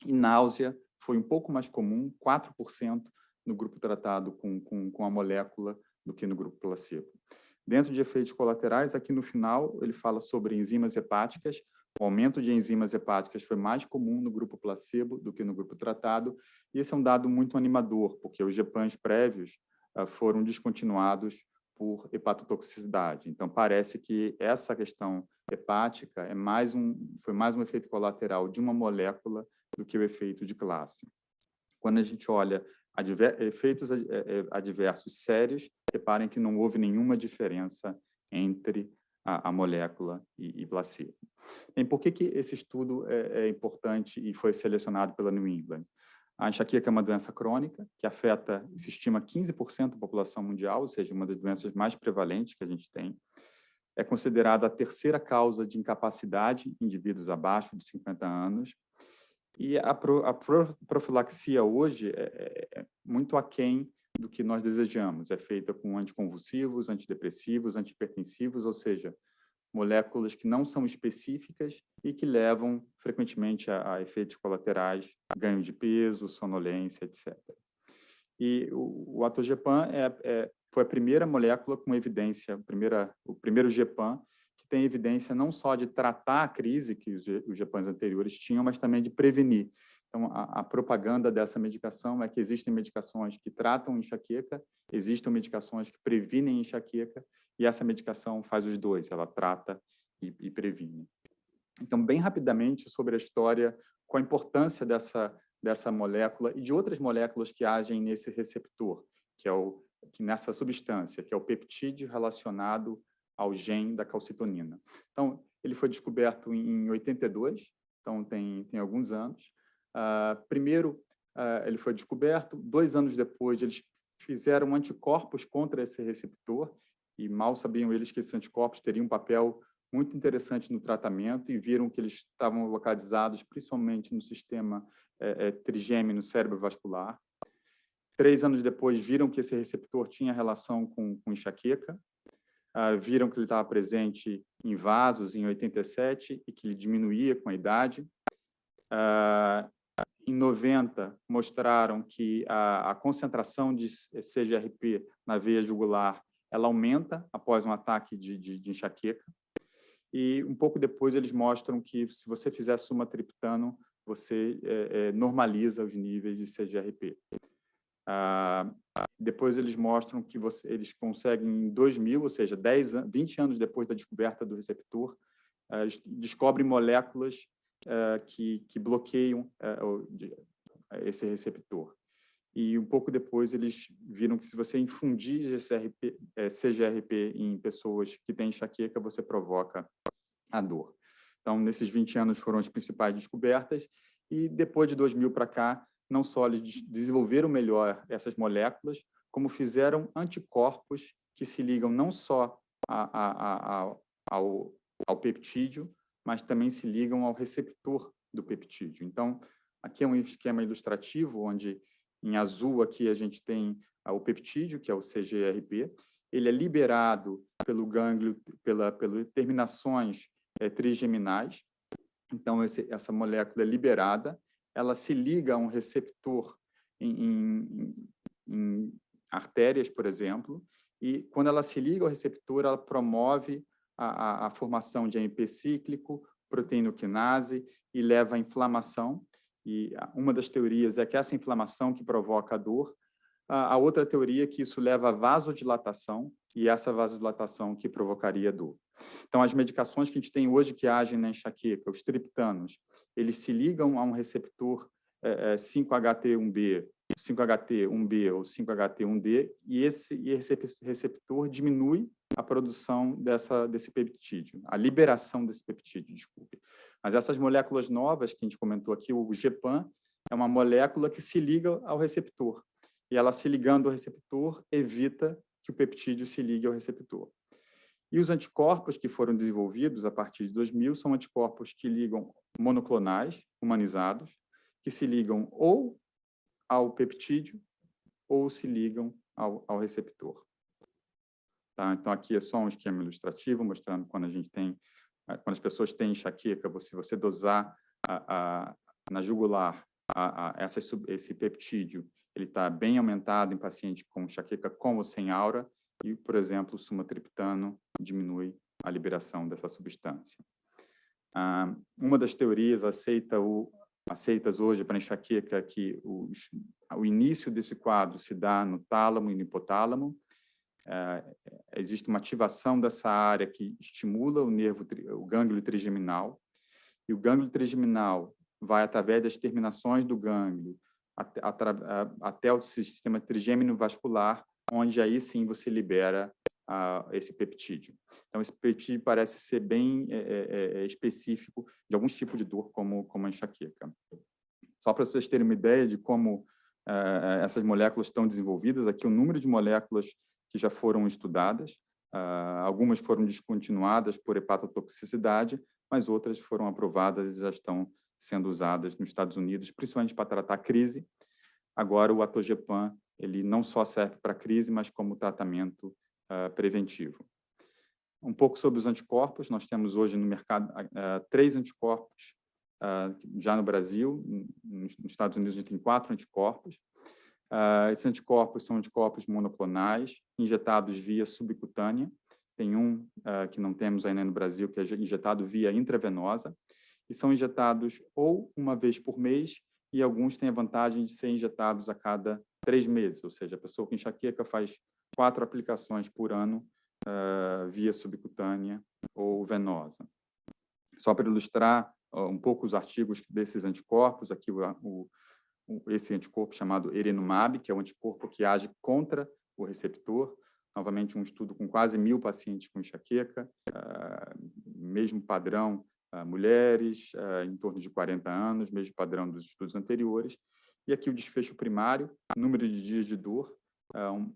E náusea foi um pouco mais comum, 4% no grupo tratado com a molécula do que no grupo placebo. Dentro de efeitos colaterais, aqui no final, ele fala sobre enzimas hepáticas. O aumento de enzimas hepáticas foi mais comum no grupo placebo do que no grupo tratado. E esse é um dado muito animador, porque os gepams prévios foram descontinuados por hepatotoxicidade. Então, parece que essa questão hepática foi mais um efeito colateral de uma molécula do que o efeito de classe. Quando a gente olha efeitos adversos sérios, reparem que não houve nenhuma diferença entre a molécula e placebo. E por que esse estudo é importante e foi selecionado pela New England? A enxaqueca é uma doença crônica que afeta, se estima, 15% da população mundial, ou seja, uma das doenças mais prevalentes que a gente tem. É considerada a 3ª causa de incapacidade em indivíduos abaixo de 50 anos. E a profilaxia hoje é muito aquém do que nós desejamos. É feita com anticonvulsivos, antidepressivos, antihipertensivos, ou seja, moléculas que não são específicas e que levam frequentemente a efeitos colaterais, ganho de peso, sonolência, etc. E o atogepam foi a primeira molécula com evidência, o primeiro gepam que tem evidência não só de tratar a crise que os gepams anteriores tinham, mas também de prevenir. Então, a propaganda dessa medicação é que existem medicações que tratam enxaqueca, existem medicações que previnem enxaqueca, e essa medicação faz os dois, ela trata e previne. Então, bem rapidamente, sobre a história, com a importância dessa molécula e de outras moléculas que agem nesse receptor, nessa substância, que é o peptídeo relacionado ao gene da calcitonina. Então, ele foi descoberto em 82, então tem alguns anos. Primeiro, ele foi descoberto, 2 anos depois, eles fizeram anticorpos contra esse receptor, e mal sabiam eles que esses anticorpos teriam um papel muito interessante no tratamento, e viram que eles estavam localizados principalmente no sistema trigêmeo no cérebro vascular. 3 anos depois, viram que esse receptor tinha relação com enxaqueca, viram que ele estava presente em vasos em 87 e que ele diminuía com a idade. Em 90, mostraram que a concentração de CGRP na veia jugular ela aumenta após um ataque de enxaqueca. E um pouco depois eles mostram que se você fizer sumatriptano, você normaliza os níveis de CGRP. Depois eles mostram que eles conseguem em 2000, ou seja, 20 anos depois da descoberta do receptor, eles descobrem moléculas que bloqueiam esse receptor. E um pouco depois eles viram que se você infundir CGRP em pessoas que têm enxaqueca, você provoca a dor. Então, nesses 20 anos foram as principais descobertas, e depois de 2000 para cá, não só eles desenvolveram melhor essas moléculas, como fizeram anticorpos que se ligam não só ao peptídeo, mas também se ligam ao receptor do peptídeo. Então, aqui é um esquema ilustrativo, onde em azul aqui a gente tem o peptídeo, que é o CGRP. Ele é liberado pelo gânglio, pelas terminações trigeminais. Então, essa molécula é liberada, ela se liga a um receptor em artérias, por exemplo, e quando ela se liga ao receptor, ela promove a formação de AMP cíclico, proteinoquinase, e leva à inflamação. E uma das teorias é que essa inflamação que provoca a dor. A outra teoria é que isso leva à vasodilatação, e essa vasodilatação que provocaria dor. Então, as medicações que a gente tem hoje que agem na enxaqueca, os triptanos, eles se ligam a um receptor 5-HT1B, 5-HT1B ou 5-HT1D, e esse receptor diminui a produção desse peptídeo, a liberação desse peptídeo, desculpe. Mas essas moléculas novas que a gente comentou aqui, o GPAM, é uma molécula que se liga ao receptor, e ela se ligando ao receptor evita que o peptídeo se ligue ao receptor. E os anticorpos que foram desenvolvidos a partir de 2000 são anticorpos que ligam monoclonais, humanizados, que se ligam ou ao peptídeo ou se ligam ao receptor. Tá? Então, aqui é só um esquema ilustrativo, mostrando quando as pessoas têm enxaqueca, se você dosar na jugular esse peptídeo, ele está bem aumentado em paciente com enxaqueca com ou sem aura, e, por exemplo, o sumatriptano diminui a liberação dessa substância. Uma das teorias aceitas hoje para enxaqueca é que o início desse quadro se dá no tálamo e no hipotálamo. Existe uma ativação dessa área que estimula o gânglio trigeminal, e o gânglio trigeminal vai através das terminações do gânglio até o sistema trigêmino vascular, onde aí sim você libera esse peptídeo. Então, esse peptídeo parece ser bem específico de alguns tipos de dor, como a enxaqueca. Só para vocês terem uma ideia de como essas moléculas estão desenvolvidas, aqui o número de moléculas que já foram estudadas, algumas foram descontinuadas por hepatotoxicidade, mas outras foram aprovadas e já estão sendo usadas nos Estados Unidos, principalmente para tratar crise. Agora, o atogepam, ele não só serve para crise, mas como tratamento preventivo. Um pouco sobre os anticorpos. Nós temos hoje no mercado 3 anticorpos, já no Brasil. Nos Estados Unidos, a gente tem 4 anticorpos. Esses anticorpos são anticorpos monoclonais, injetados via subcutânea. Tem um que não temos ainda no Brasil, que é injetado via intravenosa, e são injetados ou uma vez por mês, e alguns têm a vantagem de ser injetados a cada 3 meses, ou seja, a pessoa com enxaqueca faz 4 aplicações por ano via subcutânea ou venosa. Só para ilustrar um pouco os artigos desses anticorpos, aqui esse anticorpo chamado erenumab, que é um anticorpo que age contra o receptor. Novamente, um estudo com quase 1000 pacientes com enxaqueca, mesmo padrão, mulheres em torno de 40 anos, mesmo padrão dos estudos anteriores. E aqui o desfecho primário, número de dias de dor,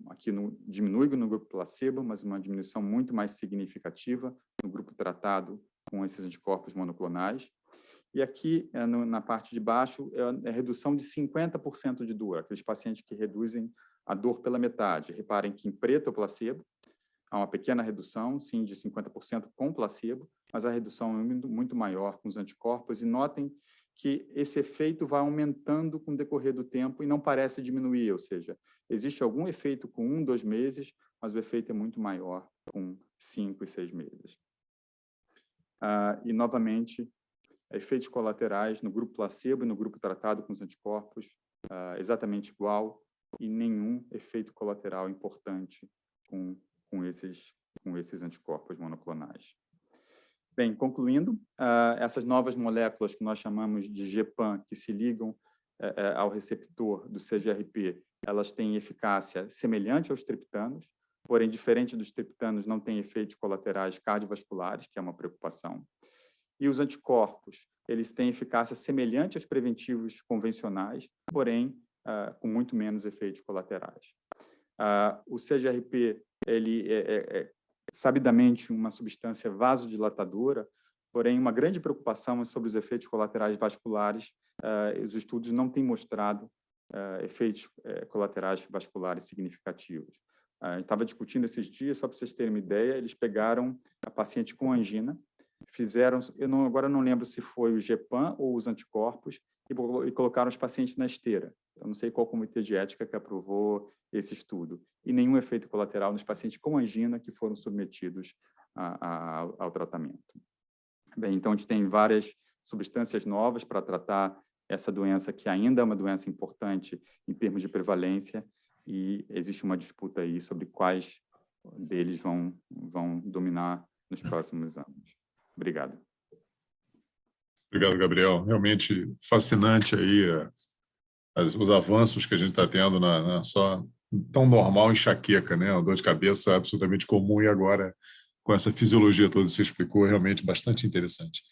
aqui diminui no grupo placebo, mas uma diminuição muito mais significativa no grupo tratado com esses anticorpos monoclonais. E aqui, na parte de baixo, é a redução de 50% de dor, aqueles pacientes que reduzem a dor pela metade. Reparem que em preto é o placebo, há uma pequena redução, sim, de 50% com placebo, mas a redução é muito maior com os anticorpos, e notem que esse efeito vai aumentando com o decorrer do tempo e não parece diminuir, ou seja, existe algum efeito com 1, 2 meses, mas o efeito é muito maior com 5 e 6 meses. E, novamente, efeitos colaterais no grupo placebo e no grupo tratado com os anticorpos, exatamente igual, e nenhum efeito colateral importante com esses anticorpos monoclonais. Bem, concluindo, essas novas moléculas que nós chamamos de GPAM, que se ligam ao receptor do CGRP, elas têm eficácia semelhante aos triptanos, porém, diferente dos triptanos, não têm efeitos colaterais cardiovasculares, que é uma preocupação. E os anticorpos, eles têm eficácia semelhante aos preventivos convencionais, porém, com muito menos efeitos colaterais. O CGRP, ele é sabidamente uma substância vasodilatadora, porém, uma grande preocupação é sobre os efeitos colaterais vasculares. Os estudos não têm mostrado efeitos colaterais vasculares significativos. A gente estava discutindo esses dias, só para vocês terem uma ideia, eles pegaram a paciente com angina, fizeram, agora não lembro se foi o GEPAM ou os anticorpos, e colocaram os pacientes na esteira. Eu não sei qual comitê de ética que aprovou esse estudo. E nenhum efeito colateral nos pacientes com angina que foram submetidos ao tratamento. Bem, então, a gente tem várias substâncias novas para tratar essa doença, que ainda é uma doença importante em termos de prevalência, e existe uma disputa aí sobre quais deles vão dominar nos próximos anos. Obrigado. Obrigado, Gabriel. Realmente fascinante aí os avanços que a gente está tendo na só tão normal enxaqueca, né? Uma dor de cabeça absolutamente comum, e agora com essa fisiologia toda que você explicou, realmente bastante interessante.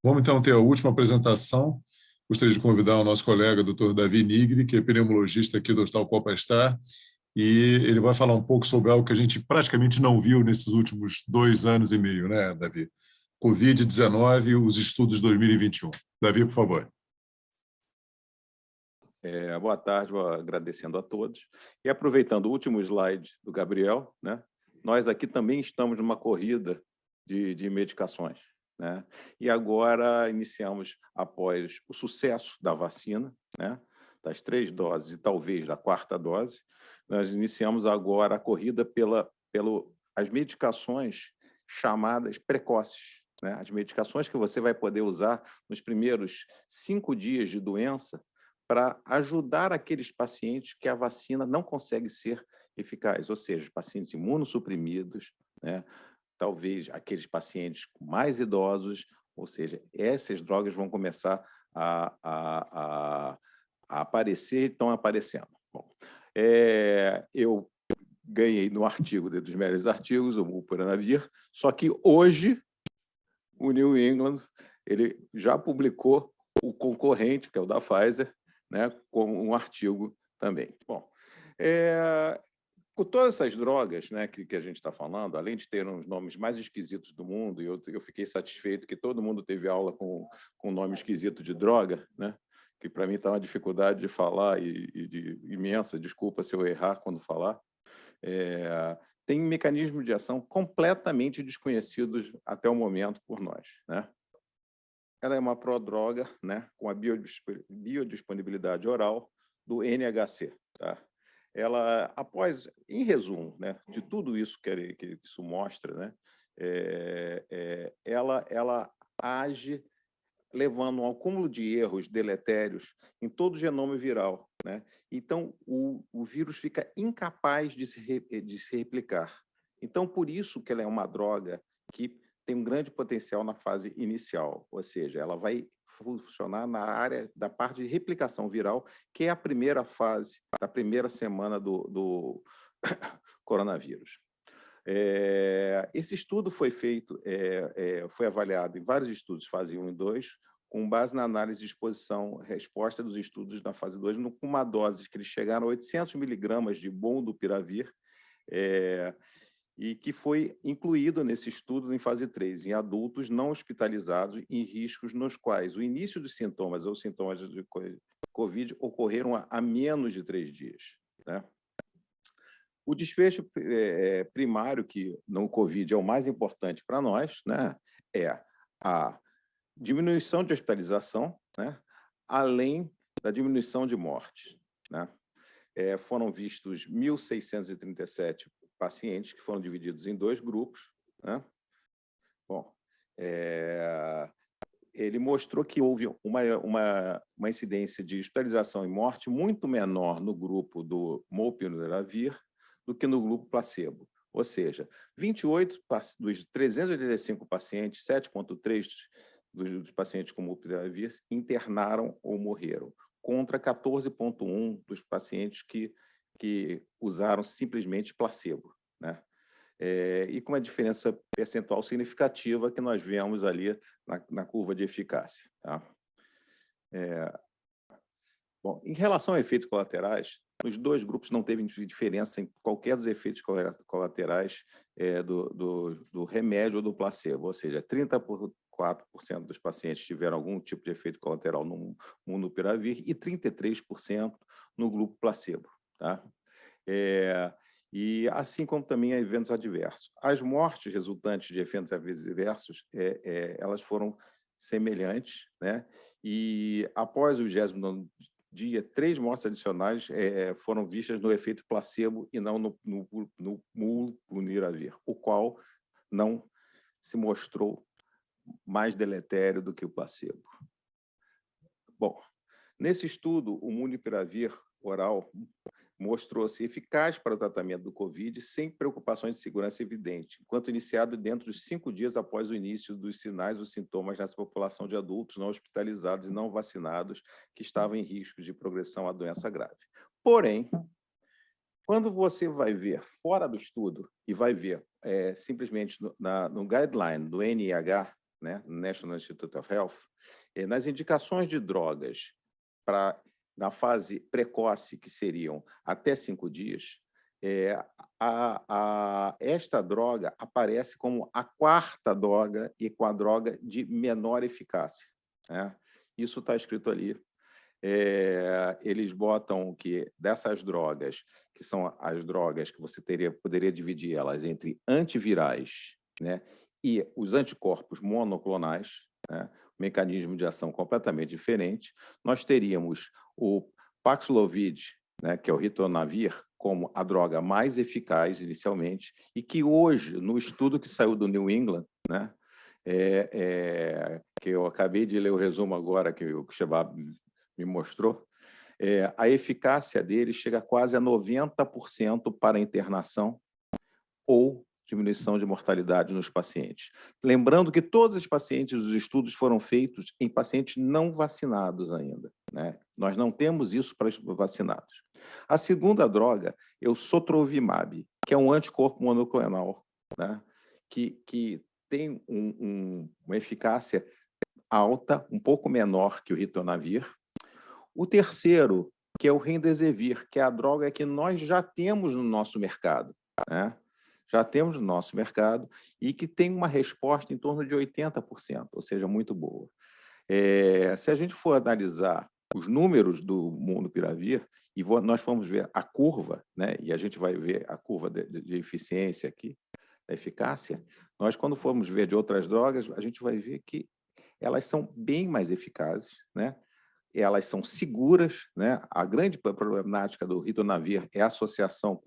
Vamos então ter a última apresentação. Gostaria de convidar o nosso colega, Dr. Davi Nigri, que é pneumologista aqui do Hospital Copa-Star, e ele vai falar um pouco sobre algo que a gente praticamente não viu nesses últimos 2 anos e meio, né, Davi? Covid-19 e os estudos 2021. Davi, por favor. Boa tarde, vou agradecendo a todos. E aproveitando o último slide do Gabriel, né, nós aqui também estamos numa corrida de medicações, né? E agora iniciamos, após o sucesso da vacina, né, das 3 doses e talvez da 4ª dose, nós iniciamos agora a corrida pelas medicações chamadas precoces, né? As medicações que você vai poder usar nos primeiros 5 dias de doença para ajudar aqueles pacientes que a vacina não consegue ser eficaz, ou seja, os pacientes imunossuprimidos, né? Talvez aqueles pacientes mais idosos, ou seja, essas drogas vão começar a aparecer, estão aparecendo. Bom, eu ganhei no artigo, dos melhores artigos, o Molnupiravir, só que hoje o New England ele já publicou o concorrente, que é o da Pfizer, né, com um artigo também. Bom, com todas essas drogas, né, que a gente está falando, além de ter os nomes mais esquisitos do mundo, e eu fiquei satisfeito que todo mundo teve aula com nome esquisito de droga, né, que para mim está uma dificuldade de falar e de imensa, desculpa se eu errar quando falar, tem mecanismos de ação completamente desconhecidos até o momento por nós, né? Ela é uma prodroga, né, com a biodisponibilidade oral do NHC, tá? Ela, após, em resumo, né, de tudo isso que isso mostra, né, ela age levando a um acúmulo de erros deletérios em todo o genoma viral, né? Então, o vírus fica incapaz de se replicar. Então, por isso que ela é uma droga que tem um grande potencial na fase inicial, ou seja, ela vai funcionar na área da parte de replicação viral, que é a primeira fase da primeira semana do coronavírus. Esse estudo foi feito, foi avaliado em vários estudos, fase 1 e 2, com base na análise de exposição-resposta dos estudos na fase 2, com uma dose que eles chegaram a 800 miligramas de Molnupiravir, e que foi incluído nesse estudo em fase 3, em adultos não hospitalizados em riscos nos quais o início dos sintomas ou sintomas de Covid ocorreram a menos de 3 dias, né? O desfecho primário, que no Covid é o mais importante para nós, né, é a diminuição de hospitalização, né, além da diminuição de mortes, né? Foram vistos 1.637 pacientes que foram divididos em 2 grupos, né? Bom, ele mostrou que houve uma incidência de hospitalização e morte muito menor no grupo do Molnupiravir do que no grupo placebo. Ou seja, 28 dos 385 pacientes, 7,3% dos pacientes com Molnupiravir internaram ou morreram, contra 14,1% dos pacientes que usaram simplesmente placebo, né? E com uma diferença percentual significativa que nós vemos ali na curva de eficácia, tá? Bom, em relação a efeitos colaterais, os 2 grupos não teve diferença em qualquer dos efeitos colaterais do remédio ou do placebo, ou seja, 4% dos pacientes tiveram algum tipo de efeito colateral no molnupiravir e 33% no grupo placebo. Tá? E assim como também eventos adversos. As mortes resultantes de eventos adversos, elas foram semelhantes, né? E após o 29º dia, 3 mortes adicionais foram vistas no efeito placebo e não no molnupiravir, o qual não se mostrou mais deletério do que o placebo. Bom, nesse estudo, o molnupiravir oral mostrou-se eficaz para o tratamento do COVID sem preocupações de segurança evidente, enquanto iniciado dentro de 5 dias após o início dos sinais ou sintomas nessa população de adultos não hospitalizados e não vacinados que estavam em risco de progressão à doença grave. Porém, quando você vai ver fora do estudo e vai ver simplesmente no guideline do NIH, né, National Institute of Health, nas indicações de drogas na fase precoce, que seriam até 5 dias, esta droga aparece como a 4ª droga e com a droga de menor eficácia. Né? Isso está escrito ali. Eles botam que dessas drogas, que são as drogas que você poderia dividir elas entre antivirais, né, e os anticorpos monoclonais, né, um mecanismo de ação completamente diferente. Nós teríamos o Paxlovid, né, que é o ritonavir, como a droga mais eficaz inicialmente, e que hoje, no estudo que saiu do New England, né, que eu acabei de ler o resumo agora, que o Shabab me mostrou, a eficácia dele chega quase a 90% para internação ou diminuição de mortalidade nos pacientes. Lembrando que todos os pacientes, os estudos foram feitos em pacientes não vacinados ainda, né? Nós não temos isso para os vacinados. A segunda droga é o sotrovimab, que é um anticorpo monoclonal, né? que tem uma eficácia alta, um pouco menor que o ritonavir. O terceiro, que é o remdesivir, que é a droga que nós já temos no nosso mercado, né? Já temos no nosso mercado e que tem uma resposta em torno de 80%, ou seja, muito boa. Se a gente for analisar os números do molnupiravir, e nós vamos ver a curva, né? E a gente vai ver a curva de eficiência aqui, da eficácia, nós, quando formos ver de outras drogas, a gente vai ver que elas são bem mais eficazes, né? Elas são seguras, né? A grande problemática do ritonavir é a associação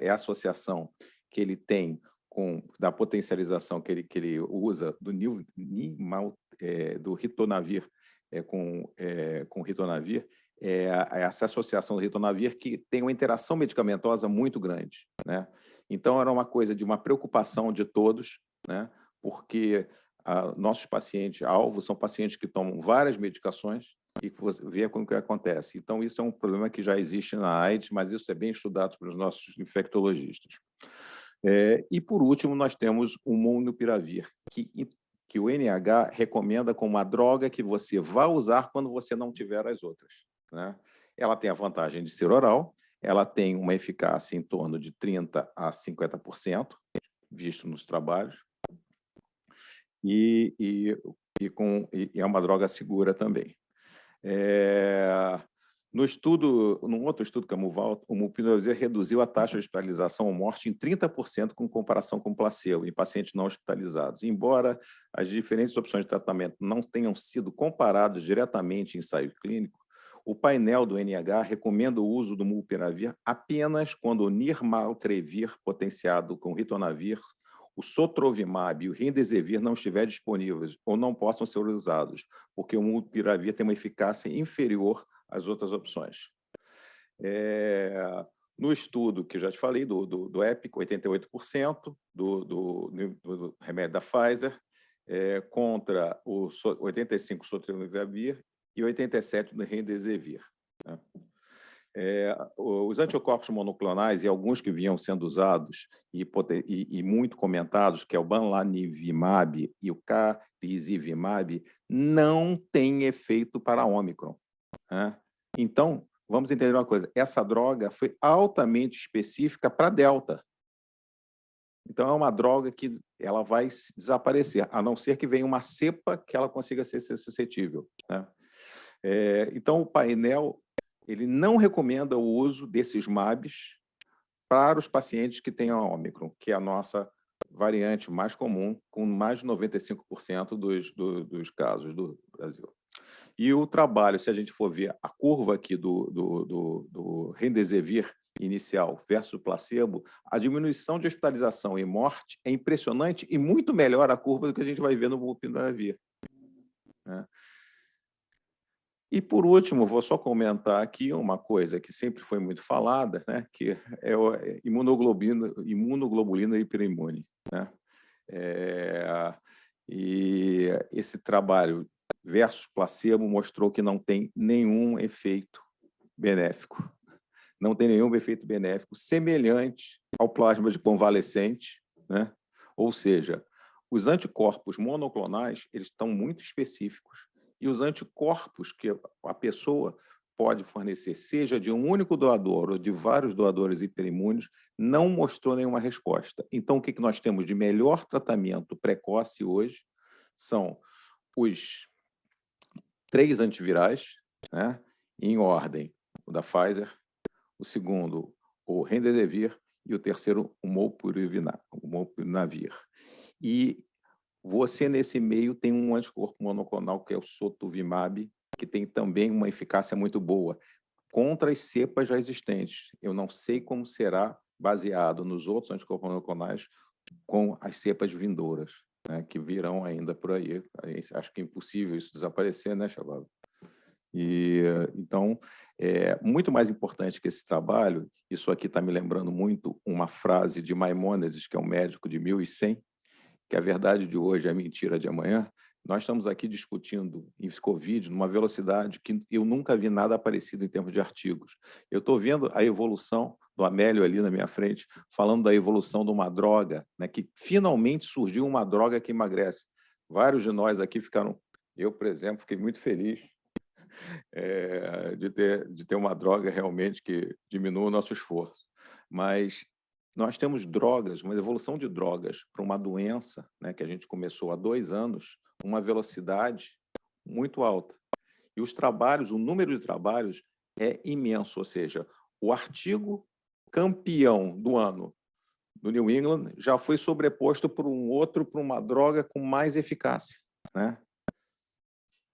a associação que ele tem da potencialização que ele usa do ritonavir com o ritonavir, essa associação do ritonavir que tem uma interação medicamentosa muito grande, né? Então, era uma coisa de uma preocupação de todos, né? Porque nossos pacientes alvos são pacientes que tomam várias medicações e que você vê como que acontece. Então, isso é um problema que já existe na AIDS, mas isso é bem estudado pelos nossos infectologistas. E, por último, nós temos o molnupiravir, que o NIH recomenda como uma droga que você vai usar quando você não tiver as outras, né? Ela tem a vantagem de ser oral, ela tem uma eficácia em torno de 30% a 50%, visto nos trabalhos, e é uma droga segura também. Num outro estudo, que é o molnupiravir reduziu a taxa de hospitalização ou morte em 30% com comparação com o placebo, em pacientes não hospitalizados. Embora as diferentes opções de tratamento não tenham sido comparadas diretamente em ensaio clínico, o painel do NIH recomenda o uso do molnupiravir apenas quando o nirmatrelvir potenciado com ritonavir, o sotrovimab e o remdesivir não estiverem disponíveis ou não possam ser usados, porque o molnupiravir tem uma eficácia inferior às outras opções. No estudo que eu já te falei, do EPIC, 88% do remédio da Pfizer, contra o 85% do sotrovimab e 87% do remdesivir, né? Os anticorpos monoclonais e alguns que vinham sendo usados e muito comentados, que é o bamlanivimab e o casirivimab, não têm efeito para Ômicron, né? Então, vamos entender uma coisa, essa droga foi altamente específica para Delta. Então, é uma droga que ela vai desaparecer, a não ser que venha uma cepa que ela consiga ser suscetível, né? Então, o painel ele não recomenda o uso desses MABs para os pacientes que têm a Ômicron, que é a nossa variante mais comum, com mais de 95% dos casos do Brasil. E o trabalho, se a gente for ver a curva aqui do Remdesivir inicial versus placebo, a diminuição de hospitalização e morte é impressionante e muito melhor a curva do que a gente vai ver no Molnupiravir, né? E, por último, vou só comentar aqui uma coisa que sempre foi muito falada, né, que é a imunoglobulina hiperimune, né? E esse trabalho versus placebo mostrou que não tem nenhum efeito benéfico. Não tem nenhum efeito benéfico semelhante ao plasma de convalescente, né? Ou seja, os anticorpos monoclonais eles estão muito específicos e os anticorpos que a pessoa pode fornecer, seja de um único doador ou de vários doadores hiperimunes, não mostrou nenhuma resposta. Então, o que nós temos de melhor tratamento precoce hoje são os 3 antivirais, né, em ordem, o da Pfizer, o segundo, o Remdesivir, e o terceiro, o Molnupiravir. E você, nesse meio, tem um anticorpo monoclonal, que é o Sotuvimab, que tem também uma eficácia muito boa contra as cepas já existentes. Eu não sei como será baseado nos outros anticorpos monoclonais com as cepas vindouras, né, que virão ainda por aí. Acho que é impossível isso desaparecer, né, Shabab? Então, é muito mais importante que esse trabalho, isso aqui está me lembrando muito uma frase de Maimônides, que é um médico de 1100, que a verdade de hoje é a mentira de amanhã. Nós estamos aqui discutindo em Covid numa velocidade que eu nunca vi nada parecido em termos de artigos. Eu estou vendo a evolução do Amélio ali na minha frente, falando da evolução de uma droga, né, que finalmente surgiu uma droga que emagrece. Vários de nós aqui ficaram... Eu, por exemplo, fiquei muito feliz de ter uma droga realmente que diminua o nosso esforço. Mas nós temos drogas, uma evolução de drogas para uma doença, né, que a gente começou há 2 anos, uma velocidade muito alta. E os trabalhos, o número de trabalhos é imenso, ou seja, o artigo campeão do ano do New England já foi sobreposto por um outro, por uma droga com mais eficácia, né?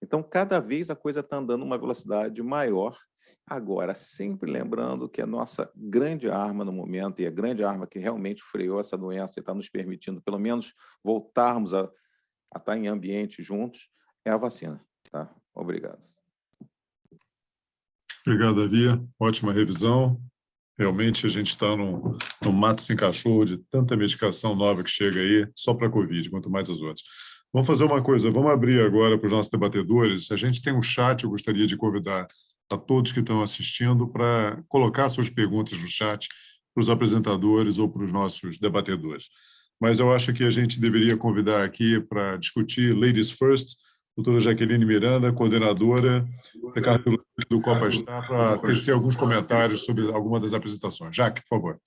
Então, cada vez a coisa está andando uma velocidade maior. Agora, sempre lembrando que a nossa grande arma no momento, e a grande arma que realmente freou essa doença e está nos permitindo, pelo menos, voltarmos a estar em ambiente juntos, é a vacina. Tá? Obrigado. Obrigado, Davi. Ótima revisão. Realmente, a gente está no mato sem cachorro de tanta medicação nova que chega aí, só para a Covid, quanto mais as outras. Vamos fazer uma coisa, vamos abrir agora para os nossos debatedores. A gente tem um chat, eu gostaria de convidar a todos que estão assistindo para colocar suas perguntas no chat para os apresentadores ou para os nossos debatedores. Mas eu acho que a gente deveria convidar aqui para discutir Ladies First, doutora Jaqueline Miranda, coordenadora da cardiologia do Copastar, para tecer alguns comentários sobre alguma das apresentações. Jaque, por favor.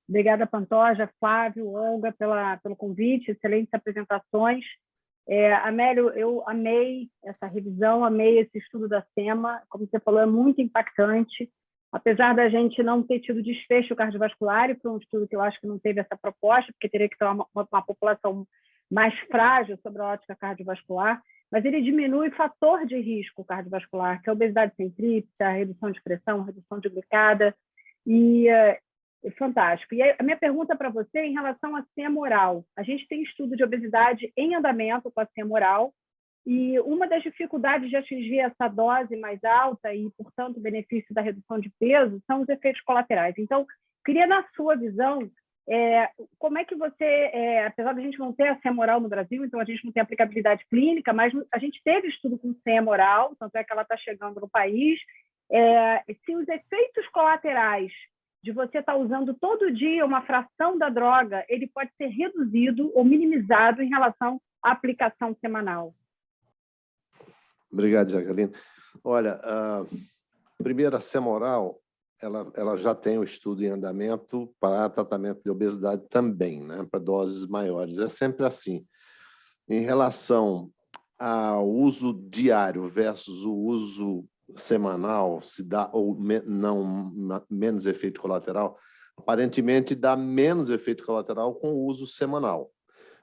Obrigada, Pantoja, Flávio, Olga, pelo convite, excelentes apresentações. Amélio, eu amei essa revisão, amei esse estudo da SEMA, como você falou, é muito impactante, apesar da gente não ter tido desfecho cardiovascular, e foi um estudo que eu acho que não teve essa proposta, porque teria que ter uma população mais frágil sobre a ótica cardiovascular, mas ele diminui o fator de risco cardiovascular, que é a obesidade centrípeta, a redução de pressão, redução de glicada, e fantástico. E a minha pergunta para você é em relação à SEMA oral. A gente tem estudo de obesidade em andamento com a SEMA oral, e uma das dificuldades de atingir essa dose mais alta e, portanto, o benefício da redução de peso são os efeitos colaterais. Então, queria, na sua visão, como é que você, apesar de a gente não ter a SEMA oral no Brasil, então a gente não tem aplicabilidade clínica, mas a gente teve estudo com SEMA oral, tanto é que ela está chegando no país, se os efeitos colaterais de você estar usando todo dia uma fração da droga, ele pode ser reduzido ou minimizado em relação à aplicação semanal. Obrigado, Jaqueline. Olha, primeiro, a SEMA oral ela já tem o estudo em andamento para tratamento de obesidade também, né? Para doses maiores. É sempre assim. Em relação ao uso diário versus o uso semanal, se dá ou não menos efeito colateral, aparentemente dá menos efeito colateral com o uso semanal.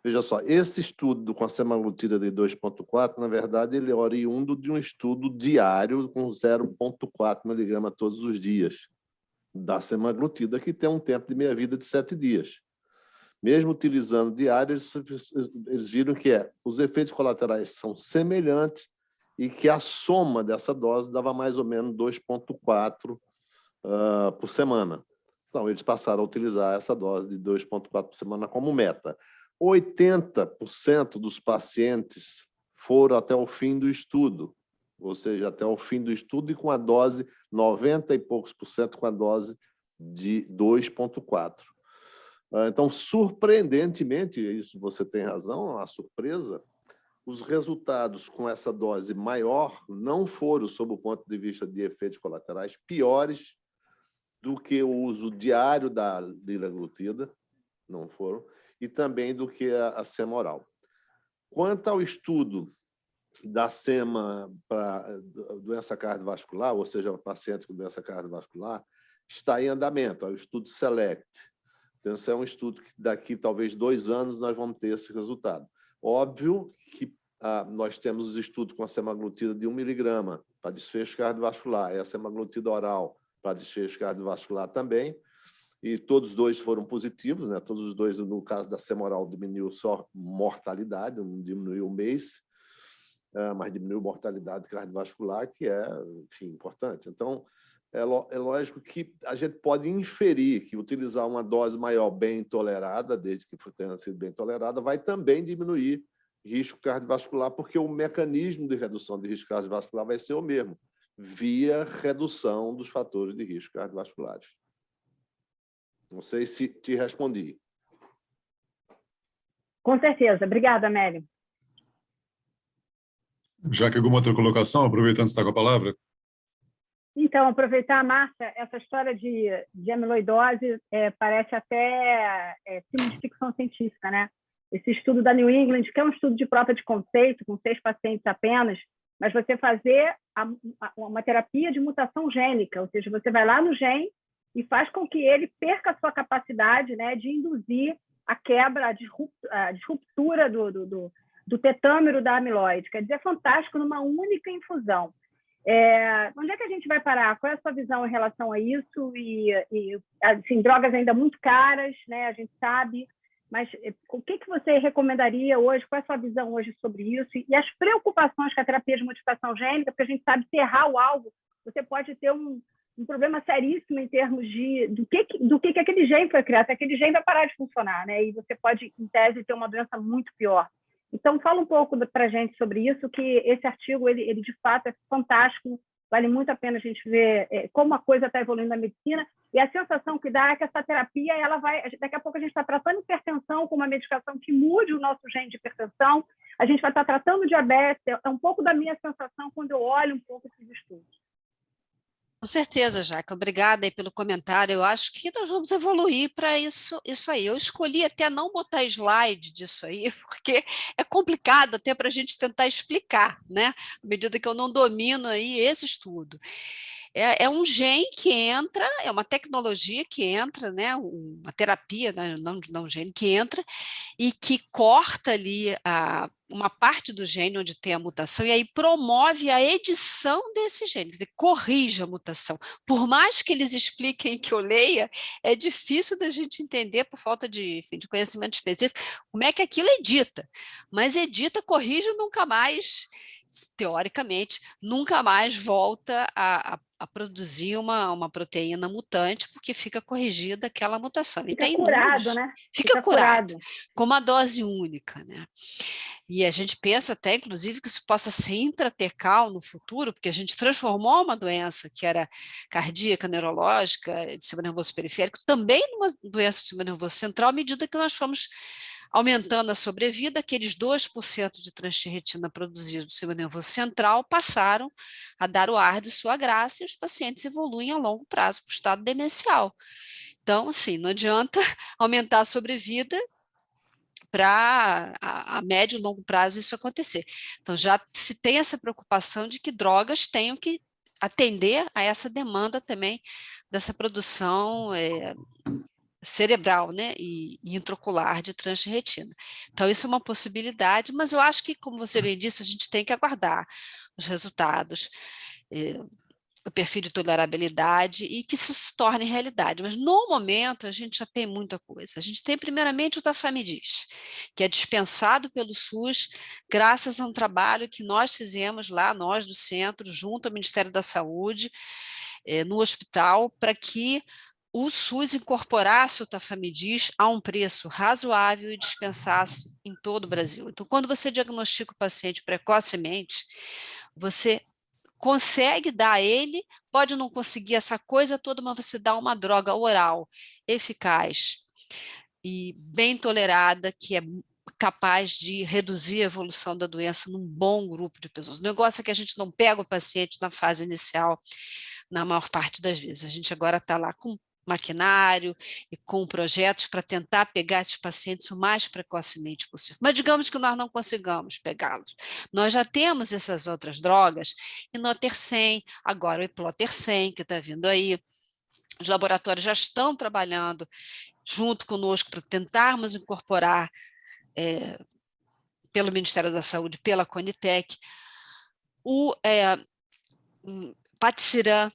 Veja só, esse estudo com a semaglutida de 2,4, na verdade, ele é oriundo de um estudo diário com 0,4 miligrama todos os dias da semaglutida, que tem um tempo de meia-vida de 7 dias. Mesmo utilizando diário, eles viram que os efeitos colaterais são semelhantes e que a soma dessa dose dava mais ou menos 2,4 por semana. Então, eles passaram a utilizar essa dose de 2,4 por semana como meta. 80% dos pacientes foram até o fim do estudo, ou seja, até o fim do estudo e com a dose, 90 e poucos por cento com a dose de 2,4. Então, surpreendentemente, isso você tem razão, a surpresa, os resultados com essa dose maior não foram, sob o ponto de vista de efeitos colaterais, piores do que o uso diário da liraglutida, não foram, e também do que a SEMA oral. Quanto ao estudo da SEMA para doença cardiovascular, ou seja, pacientes com doença cardiovascular, está em andamento, é o estudo SELECT. Então, esse é um estudo que daqui, talvez, 2 anos, nós vamos ter esse resultado. Óbvio que nós temos os estudos com a semaglutida de 1 miligrama para desfecho cardiovascular e a semaglutida oral para desfecho cardiovascular também, e todos os dois foram positivos, né? Todos os dois, no caso da SEMA oral, diminuiu só mortalidade, não diminuiu o MACE, mas diminuiu mortalidade cardiovascular, que é, enfim, importante. Então, é lógico que a gente pode inferir que utilizar uma dose maior bem tolerada, desde que tenha sido bem tolerada, vai também diminuir risco cardiovascular, porque o mecanismo de redução de risco cardiovascular vai ser o mesmo, via redução dos fatores de risco cardiovasculares. Não sei se te respondi. Com certeza. Obrigada, Amélio. Já que alguma outra colocação, aproveitando que está com a palavra? Então, aproveitar, Márcia, essa história de amiloidose parece até filme de ficção científica, né? Esse estudo da New England, que é um estudo de prova de conceito, com 6 pacientes apenas, mas você fazer uma terapia de mutação gênica, ou seja, você vai lá no gene e faz com que ele perca a sua capacidade, né, de induzir a quebra, a disruptura do tetâmero da amiloide. Quer dizer, é fantástico numa única infusão. Onde é que a gente vai parar? Qual é a sua visão em relação a isso? E assim, drogas ainda muito caras, né, a gente sabe, mas o que você recomendaria hoje? Qual é a sua visão hoje sobre isso? E as preocupações com a terapia de modificação gênica, porque a gente sabe que errar o alvo, você pode ter um problema seríssimo em termos do que aquele gene foi criado. Aquele gene vai parar de funcionar, né? E você pode, em tese, ter uma doença muito pior. Então, fala um pouco para a gente sobre isso, que esse artigo, ele de fato é fantástico, vale muito a pena a gente ver como a coisa está evoluindo na medicina, e a sensação que dá é que essa terapia, ela vai, daqui a pouco a gente está tratando hipertensão com uma medicação que mude o nosso gene de hipertensão, a gente vai estar tratando diabetes, é um pouco da minha sensação quando eu olho um pouco esses estudos. Com certeza, Jaque. Obrigada aí pelo comentário. Eu acho que nós vamos evoluir para isso aí. Eu escolhi até não botar slide disso aí, porque é complicado até para a gente tentar explicar, né? À medida que eu não domino aí esse estudo. É um gene que entra, é uma tecnologia que entra, né? Uma terapia, né? não um gene que entra, e que corta ali uma parte do gene onde tem a mutação e aí promove a edição desse gene, quer dizer, corrige a mutação. Por mais que eles expliquem que eu leia, é difícil da gente entender por falta de conhecimento específico como é que aquilo edita, mas edita, corrige, nunca mais, teoricamente, nunca mais volta a produzir uma proteína mutante, porque fica corrigida aquela mutação. Fica curado, né? Fica curado, com uma dose única, né? E a gente pensa até, inclusive, que isso possa ser intratecal no futuro, porque a gente transformou uma doença que era cardíaca, neurológica, de sistema nervoso periférico, também numa doença de sistema nervoso central, à medida que nós fomos Aumentando a sobrevida, aqueles 2% de transtirretina produzidos no sistema nervoso central passaram a dar o ar de sua graça e os pacientes evoluem a longo prazo para o estado demencial. Então, assim, não adianta aumentar a sobrevida para a médio e longo prazo isso acontecer. Então, já se tem essa preocupação de que drogas tenham que atender a essa demanda também dessa produção cerebral, né, e intraocular de transretina. Então, isso é uma possibilidade, mas eu acho que, como você bem disse, a gente tem que aguardar os resultados, o perfil de tolerabilidade e que isso se torne realidade. Mas, no momento, a gente já tem muita coisa. A gente tem, primeiramente, o Tafamidis, que é dispensado pelo SUS, graças a um trabalho que nós fizemos lá, nós do centro, junto ao Ministério da Saúde, no hospital, para que o SUS incorporasse o Tafamidis a um preço razoável e dispensasse em todo o Brasil. Então, quando você diagnostica o paciente precocemente, você consegue dar a ele, pode não conseguir essa coisa toda, mas você dá uma droga oral eficaz e bem tolerada, que é capaz de reduzir a evolução da doença num bom grupo de pessoas. O negócio é que a gente não pega o paciente na fase inicial, na maior parte das vezes. A gente agora está lá com maquinário e com projetos para tentar pegar esses pacientes o mais precocemente possível. Mas digamos que nós não consigamos pegá-los. Nós já temos essas outras drogas, inotersen, agora o iplotersen, que está vindo aí. Os laboratórios já estão trabalhando junto conosco para tentarmos incorporar pelo Ministério da Saúde, pela Conitec, o Patisiran,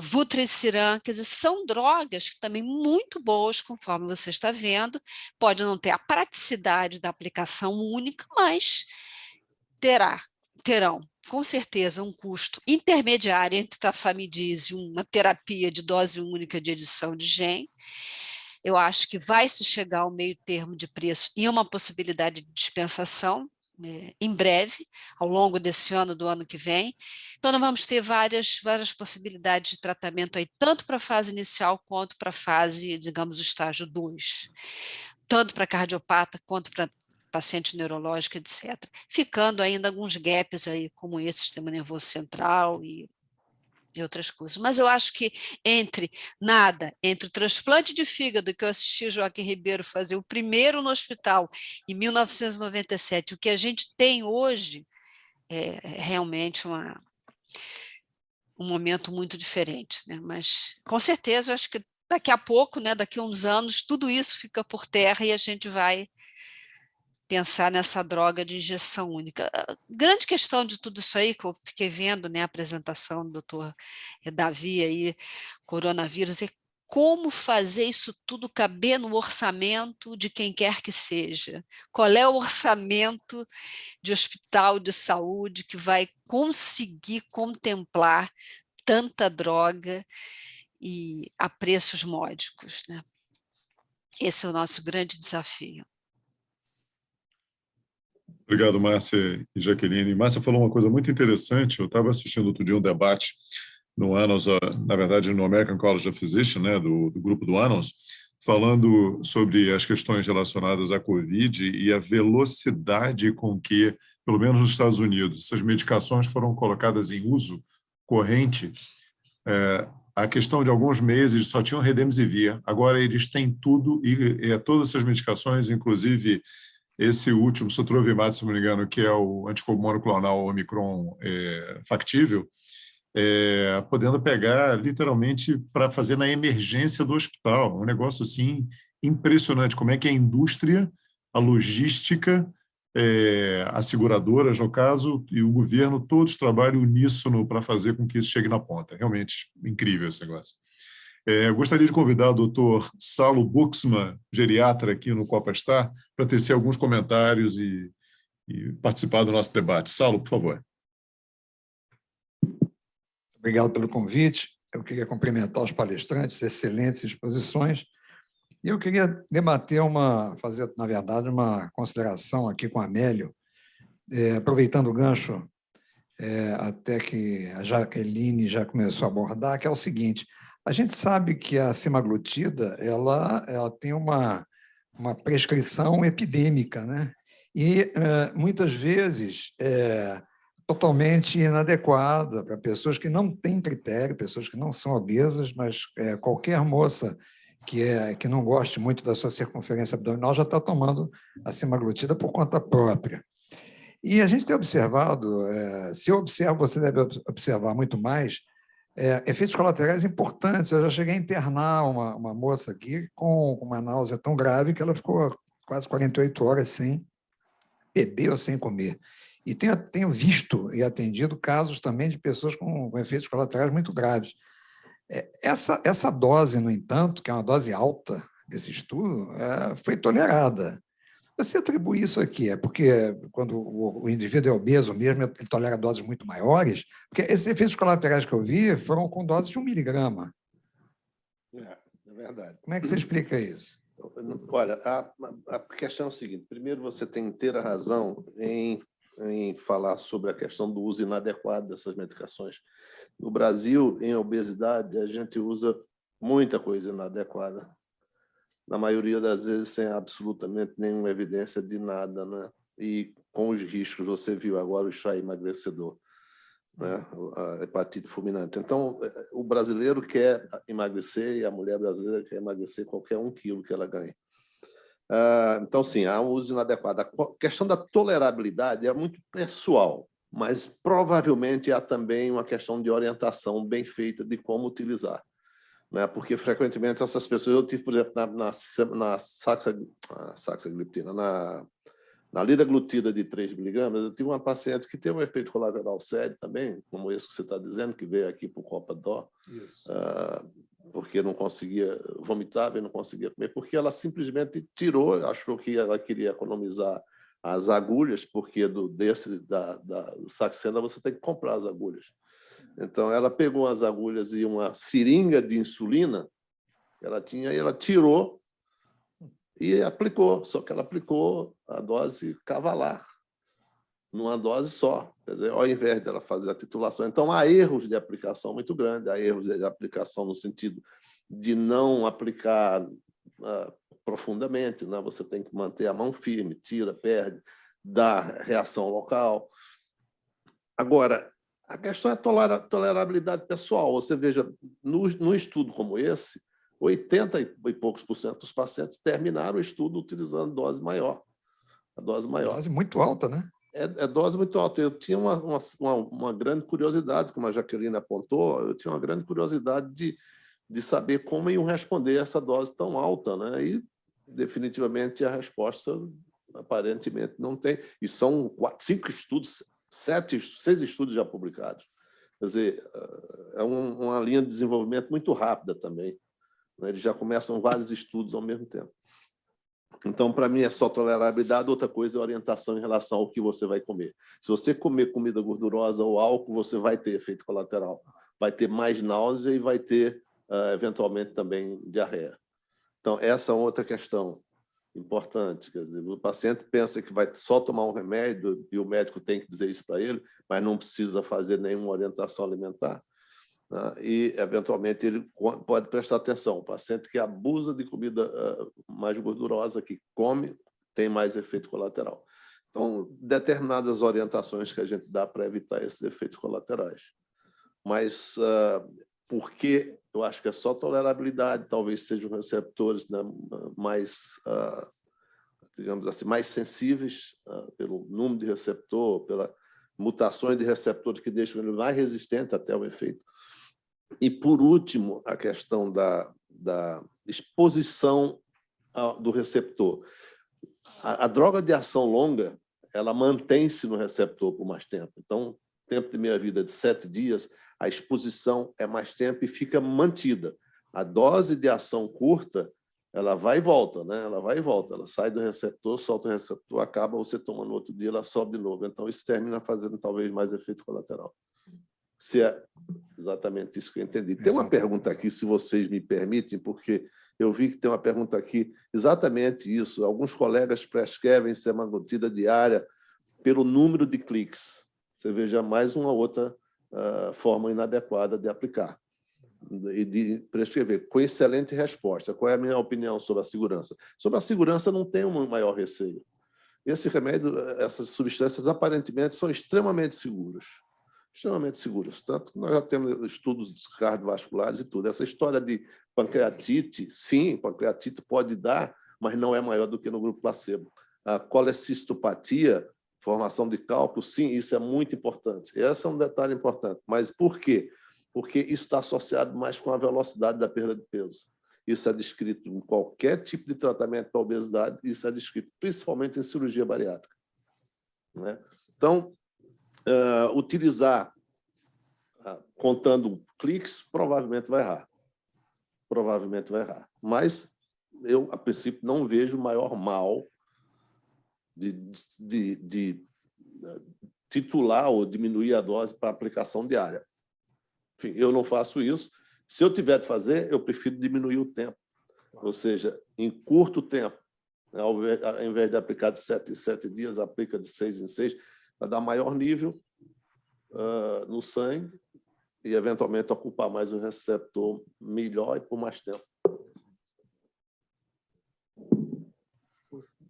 Vutrisiran, quer dizer, são drogas que também muito boas, conforme você está vendo, pode não ter a praticidade da aplicação única, mas terão, com certeza, um custo intermediário entre Tafamidis e uma terapia de dose única de edição de gene. Eu acho que vai se chegar ao meio termo de preço e uma possibilidade de dispensação, em breve, ao longo desse ano, do ano que vem. Então, nós vamos ter várias possibilidades de tratamento aí, tanto para a fase inicial quanto para a fase, digamos, o estágio 2, tanto para cardiopata quanto para paciente neurológico, etc. Ficando ainda alguns gaps aí, como esse sistema nervoso central e outras coisas. Mas eu acho que entre o transplante de fígado, que eu assisti o Joaquim Ribeiro fazer, o primeiro no hospital, em 1997, o que a gente tem hoje é realmente um momento muito diferente, né? Mas, com certeza, eu acho que daqui a pouco, né, daqui a uns anos, tudo isso fica por terra e a gente vai pensar nessa droga de injeção única. A grande questão de tudo isso aí, que eu fiquei vendo, né, a apresentação do doutor Davi aí, coronavírus, é como fazer isso tudo caber no orçamento de quem quer que seja. Qual é o orçamento de hospital de saúde que vai conseguir contemplar tanta droga e a preços módicos, né? Esse é o nosso grande desafio. Obrigado, Márcia e Jaqueline. Márcia falou uma coisa muito interessante. Eu estava assistindo outro dia um debate no Annals, na verdade, no American College of Physicians, né, do grupo do Annals, falando sobre as questões relacionadas à Covid e a velocidade com que, pelo menos nos Estados Unidos, essas medicações foram colocadas em uso corrente. A questão de alguns meses só tinham Remdesivir, agora eles têm tudo, e todas essas medicações, inclusive esse último, Sotrovimab, se não me engano, que é o anticorpo monoclonal Omicron factível, podendo pegar literalmente para fazer na emergência do hospital. Um negócio assim impressionante, como é que a indústria, a logística, as seguradoras, no caso, e o governo, todos trabalham uníssono para fazer com que isso chegue na ponta. Realmente incrível esse negócio. Gostaria de convidar o doutor Salo Buxman, geriatra aqui no Copastar, para tecer alguns comentários e participar do nosso debate. Salo, por favor. Obrigado pelo convite. Eu queria cumprimentar os palestrantes, excelentes exposições. E eu queria debater fazer, na verdade, uma consideração aqui com a Amélio, aproveitando o gancho até que a Jaqueline já começou a abordar, que é o seguinte: a gente sabe que a semaglutida ela tem uma uma prescrição epidêmica, né? E, muitas vezes, totalmente inadequada para pessoas que não têm critério, pessoas que não são obesas, mas qualquer moça que não goste muito da sua circunferência abdominal já está tomando a semaglutida por conta própria. E a gente tem observado, se eu observo, você deve observar muito mais, efeitos colaterais importantes. Eu já cheguei a internar uma moça aqui com uma náusea tão grave que ela ficou quase 48 horas sem beber ou sem comer. E tenho visto e atendido casos também de pessoas com efeitos colaterais muito graves. Essa dose, no entanto, que é uma dose alta desse estudo, foi tolerada. Você atribui isso aqui? É porque quando o indivíduo é obeso mesmo, ele tolera doses muito maiores? Porque esses efeitos colaterais que eu vi foram com doses de 1 miligrama. É verdade. Como é que você explica isso? Olha, a questão é o seguinte. Primeiro, você tem inteira razão em falar sobre a questão do uso inadequado dessas medicações. No Brasil, em obesidade, a gente usa muita coisa inadequada. Na maioria das vezes, sem absolutamente nenhuma evidência de nada, né? E com os riscos, você viu agora o chá emagrecedor, né? A hepatite fulminante. Então, o brasileiro quer emagrecer e a mulher brasileira quer emagrecer qualquer 1 quilo que ela ganhe. Então, sim, há um uso inadequado. A questão da tolerabilidade é muito pessoal, mas provavelmente há também uma questão de orientação bem feita de como utilizar. Né? Porque, frequentemente, essas pessoas... Eu tive, por exemplo, na saxagliptina, na liraglutida de 3 miligramas, eu tive uma paciente que teve um efeito colateral sério também, como esse que você está dizendo, que veio aqui por Copa Dó, porque não conseguia, vomitava e não conseguia comer, porque ela simplesmente tirou, achou que ela queria economizar as agulhas, porque do Saxenda você tem que comprar as agulhas. Então, ela pegou as agulhas e uma seringa de insulina que ela tinha, e ela tirou e aplicou, só que ela aplicou a dose cavalar, numa dose só, quer dizer, ao invés dela fazer a titulação. Então, há erros de aplicação muito grandes, há erros de aplicação no sentido de não aplicar profundamente, né? Você tem que manter a mão firme, tira, perde, dá reação local. Agora, a questão é a tolerabilidade pessoal. Você veja, num estudo como esse, 80 e poucos % dos pacientes terminaram o estudo utilizando dose maior. A dose maior. Dose muito alta, né? É dose muito alta. Eu tinha uma grande curiosidade, como a Jaqueline apontou, eu tinha uma grande curiosidade de saber como iam responder a essa dose tão alta, né? E, definitivamente, a resposta, aparentemente, não tem. E são 5 estudos, 6 estudos já publicados. Quer dizer, é uma linha de desenvolvimento muito rápida também. Eles já começam vários estudos ao mesmo tempo. Então, para mim, é só tolerabilidade. Outra coisa é orientação em relação ao que você vai comer. Se você comer comida gordurosa ou álcool, você vai ter efeito colateral. Vai ter mais náusea e vai ter, eventualmente, também diarreia. Então, essa é outra questão importante. Quer dizer, o paciente pensa que vai só tomar um remédio e o médico tem que dizer isso para ele, mas não precisa fazer nenhuma orientação alimentar. E, eventualmente, ele pode prestar atenção. O paciente que abusa de comida mais gordurosa, que come, tem mais efeito colateral. Então, determinadas orientações que a gente dá para evitar esses efeitos colaterais. Mas, porque eu acho que é só tolerabilidade, talvez sejam receptores, né, mais, digamos assim, mais sensíveis pelo número de receptor, pelas mutações de receptores que deixam ele mais resistente até o efeito. E, por último, a questão da exposição do receptor. A droga de ação longa, ela mantém-se no receptor por mais tempo. Então, tempo de meia-vida de 7 dias, a exposição é mais tempo e fica mantida. A dose de ação curta, ela vai e volta, né? Ela vai e volta. Ela sai do receptor, solta o receptor, acaba você tomando no outro dia, ela sobe de novo. Então, isso termina fazendo talvez mais efeito colateral. Se é exatamente isso que eu entendi. Tem uma pergunta aqui, se vocês me permitem, porque eu vi que tem uma pergunta aqui, exatamente isso. Alguns colegas prescrevem semaglutida diária pelo número de cliques. Você veja mais uma outra forma inadequada de aplicar. e de prescrever, com excelente resposta. Qual é a minha opinião sobre a segurança? Sobre a segurança, não tenho um maior receio. Esse remédio, essas substâncias, aparentemente, são extremamente seguros. Extremamente seguros. Tanto que nós já temos estudos cardiovasculares e tudo. Essa história de pancreatite, sim, pancreatite pode dar, mas não é maior do que no grupo placebo. A colecistopatia, formação de cálculo, sim, isso é muito importante. Esse é um detalhe importante. Mas por quê? Porque isso está associado mais com a velocidade da perda de peso. Isso é descrito em qualquer tipo de tratamento para obesidade, isso é descrito principalmente em cirurgia bariátrica. Né? Então, utilizar contando cliques, provavelmente vai errar. Provavelmente vai errar. Mas eu, a princípio, não vejo maior mal de titular ou diminuir a dose para aplicação diária. Enfim, eu não faço isso. Se eu tiver de fazer, eu prefiro diminuir o tempo. Ou seja, em curto tempo, ao invés de aplicar de 7 em 7 dias, aplica de 6 em 6, para dar maior nível no sangue e, eventualmente, ocupar mais o receptor melhor e por mais tempo.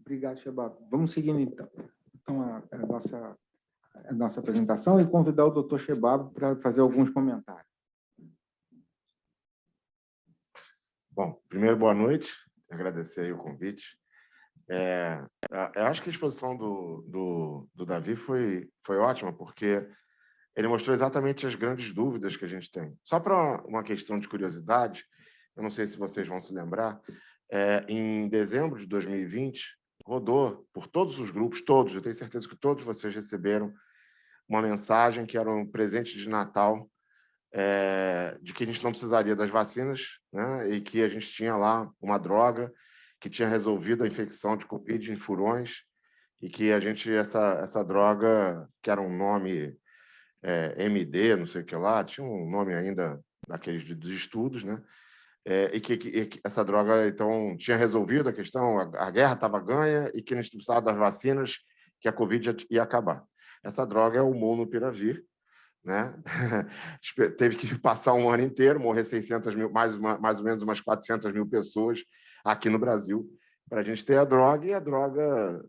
Obrigado, Shebab. Vamos seguindo, então, a nossa apresentação e convidar o Dr. Shebab para fazer alguns comentários. Bom, primeiro, boa noite. Agradecer aí o convite. Eu acho que a exposição do Davi foi ótima, porque ele mostrou exatamente as grandes dúvidas que a gente tem. Só para uma questão de curiosidade, eu não sei se vocês vão se lembrar, em dezembro de 2020, rodou por todos os grupos, todos, eu tenho certeza que todos vocês receberam uma mensagem que era um presente de Natal, de que a gente não precisaria das vacinas, né, e que a gente tinha lá uma droga que tinha resolvido a infecção de Covid em furões e que a gente, essa droga, que era um nome MD, não sei o que lá, tinha um nome ainda daqueles dos estudos, né, e que essa droga, então, tinha resolvido a questão, a guerra estava ganha e que a gente precisava das vacinas, que a Covid ia acabar. Essa droga é o Molnupiravir, né? Teve que passar um ano inteiro, morrer 600 mil, mais ou menos umas 400 mil pessoas aqui no Brasil, para a gente ter a droga, e a droga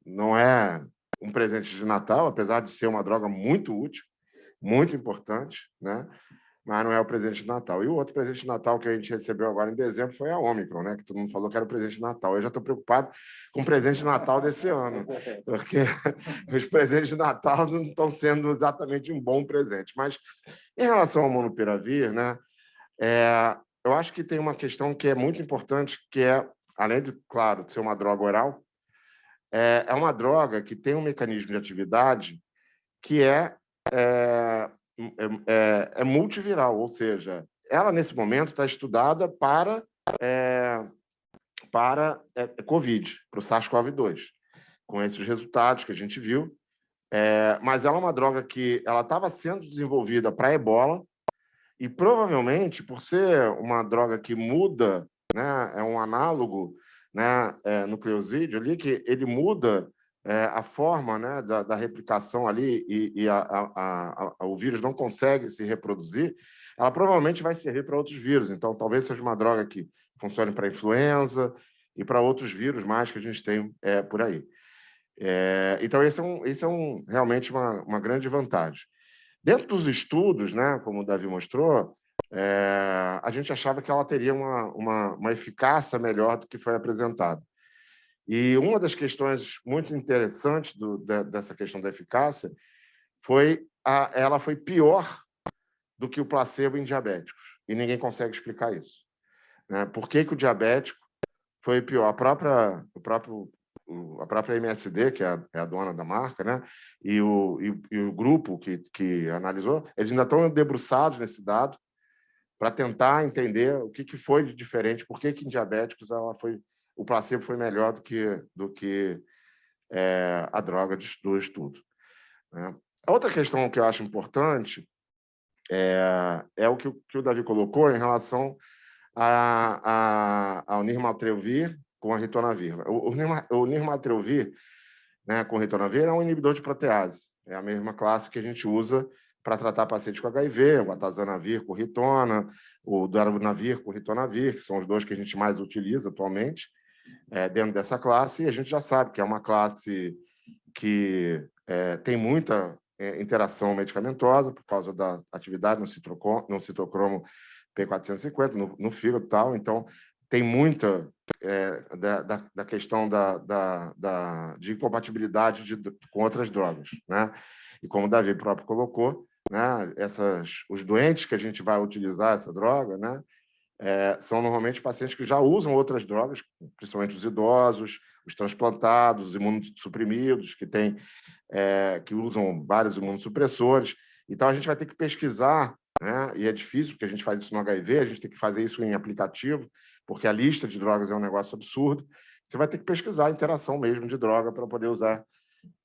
não é um presente de Natal, apesar de ser uma droga muito útil, muito importante, né? Mas não é o presente de Natal. E o outro presente de Natal que a gente recebeu agora em dezembro foi a Ômicron, né? Que todo mundo falou que era o presente de Natal. Eu já estou preocupado com o presente de Natal desse ano, porque os presentes de Natal não estão sendo exatamente um bom presente. Mas, em relação ao Molnupiravir, né? Eu acho que tem uma questão que é muito importante, que é, além de, claro, de ser uma droga oral, é uma droga que tem um mecanismo de atividade que é multiviral, ou seja, ela, nesse momento, está estudada para Covid, para o SARS-CoV-2, com esses resultados que a gente viu. Mas ela é uma droga que ela estava sendo desenvolvida para ebola e, provavelmente, por ser uma droga que muda, né, é um análogo, né, nucleosídeo ali, que ele muda a forma, né, da replicação ali e o vírus não consegue se reproduzir, ela provavelmente vai servir para outros vírus. Então, talvez seja uma droga que funcione para influenza e para outros vírus mais que a gente tem por aí. Então, esse é realmente uma grande vantagem. Dentro dos estudos, né, como o Davi mostrou, a gente achava que ela teria uma eficácia melhor do que foi apresentada. E uma das questões muito interessantes dessa questão da eficácia foi ela foi pior do que o placebo em diabéticos. E ninguém consegue explicar isso, né? Por que o diabético foi pior? A própria MSD, que é a dona da marca, né? E o grupo que analisou, eles ainda estão debruçados nesse dado para tentar entender o que foi de diferente, por que em diabéticos o placebo foi melhor do que a droga do estudo, né? A outra questão que eu acho importante é o que o Davi colocou em relação ao nirmatrelvir com a ritonavir. O nirmatrelvir, né, com ritonavir, é um inibidor de protease. É a mesma classe que a gente usa para tratar pacientes com HIV, o atazanavir com ritona, o darunavir com ritonavir, que são os dois que a gente mais utiliza atualmente dentro dessa classe, e a gente já sabe que é uma classe que tem muita interação medicamentosa por causa da atividade no citocromo P450, no fígado e tal, então tem muita da questão de incompatibilidade com outras drogas, né? E como o Davi próprio colocou, né, os doentes que a gente vai utilizar essa droga, né, são normalmente pacientes que já usam outras drogas, principalmente os idosos, os transplantados, os imunossuprimidos, que usam vários imunossupressores. Então, a gente vai ter que pesquisar, né, e é difícil, porque a gente faz isso no HIV, a gente tem que fazer isso em aplicativo, porque a lista de drogas é um negócio absurdo. Você vai ter que pesquisar a interação mesmo de droga para poder usar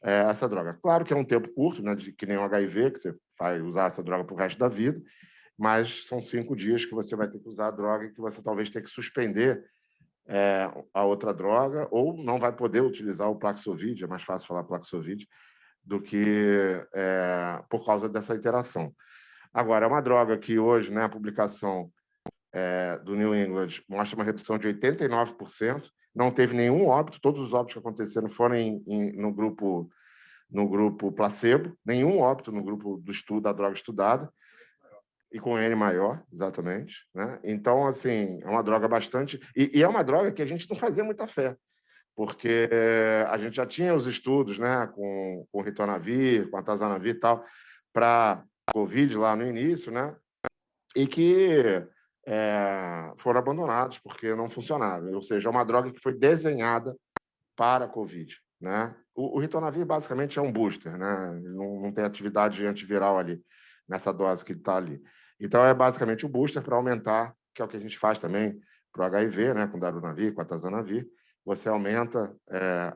essa droga. Claro que é um tempo curto, né, que nem o HIV, que você vai usar essa droga para o resto da vida, mas são 5 dias que você vai ter que usar a droga e que você talvez tenha que suspender a outra droga, ou não vai poder utilizar o Paxlovid, é mais fácil falar Paxlovid, do que por causa dessa interação. Agora, é uma droga que hoje, né, a publicação do New England mostra uma redução de 89%, não teve nenhum óbito, todos os óbitos que aconteceram foram no grupo placebo, nenhum óbito no grupo do estudo da droga estudada, e com N maior, exatamente, né? Então, assim, é uma droga bastante... E é uma droga que a gente não fazia muita fé, porque a gente já tinha os estudos, né, com ritonavir, com atazanavir e tal, para Covid lá no início, né? E que foram abandonados porque não funcionaram. Ou seja, é uma droga que foi desenhada para a Covid, né? O ritonavir, basicamente, é um booster, né? Não tem atividade antiviral ali, nessa dose que está ali. Então, é basicamente o booster para aumentar, que é o que a gente faz também para o HIV, né? Com darunavir, com atazanavir. Você aumenta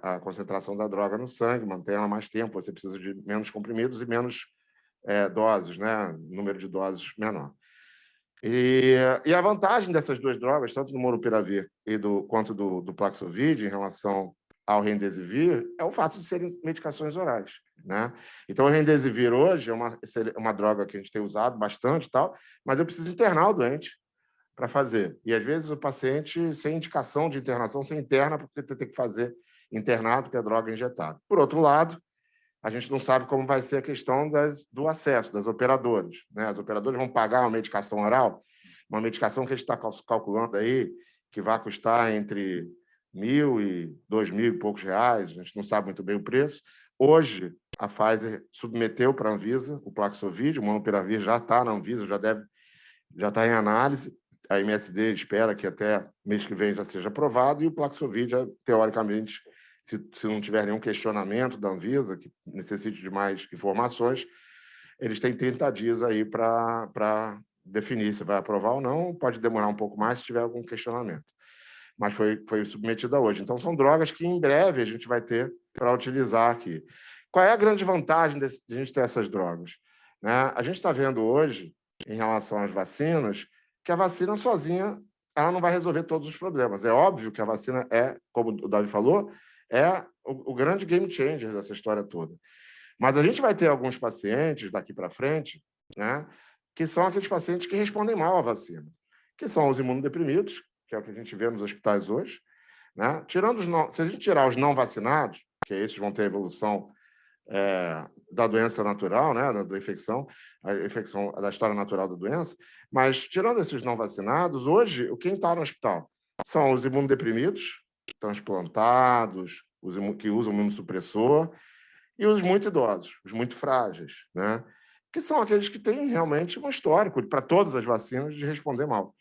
a concentração da droga no sangue, mantém ela mais tempo, você precisa de menos comprimidos e menos doses, né? Número de doses menor. E a vantagem dessas duas drogas, tanto do Molnupiravir quanto do Paxlovid, em relação ao Remdesivir, é o fato de serem medicações orais, né? Então, o Remdesivir hoje é uma droga que a gente tem usado bastante e tal, mas eu preciso internar o doente para fazer. E, às vezes, o paciente, sem indicação de internação, se interna porque tem que fazer internado, porque a droga é injetada. Por outro lado, a gente não sabe como vai ser a questão do acesso das operadoras, né? As operadoras vão pagar uma medicação oral, uma medicação que a gente está calculando aí, que vai custar entre R$1.000 e R$2.000 e poucos reais, a gente não sabe muito bem o preço. Hoje, a Pfizer submeteu para a Anvisa o Paxlovid, o Molnupiravir já está na Anvisa, já está em análise, a MSD espera que até mês que vem já seja aprovado, e o Paxlovid, teoricamente, se não tiver nenhum questionamento da Anvisa, que necessite de mais informações, eles têm 30 dias aí para definir se vai aprovar ou não, pode demorar um pouco mais se tiver algum questionamento. Mas foi submetida hoje. Então, são drogas que, em breve, a gente vai ter para utilizar aqui. Qual é a grande vantagem de a gente ter essas drogas? Né? A gente está vendo hoje, em relação às vacinas, que a vacina sozinha ela não vai resolver todos os problemas. É óbvio que a vacina como o Davi falou, é o grande game changer dessa história toda. Mas a gente vai ter alguns pacientes daqui para frente, né, que são aqueles pacientes que respondem mal à vacina, que são os imunodeprimidos, que é o que a gente vê nos hospitais hoje, né? Se a gente tirar os não vacinados, que esses vão ter a evolução da doença natural, né, da infecção, a infecção da história natural da doença, mas tirando esses não vacinados, hoje, quem está no hospital são os imunodeprimidos, transplantados, os que usam imunossupressor, e os muito idosos, os muito frágeis, né? Que são aqueles que têm realmente um histórico, para todas as vacinas, de responder mal.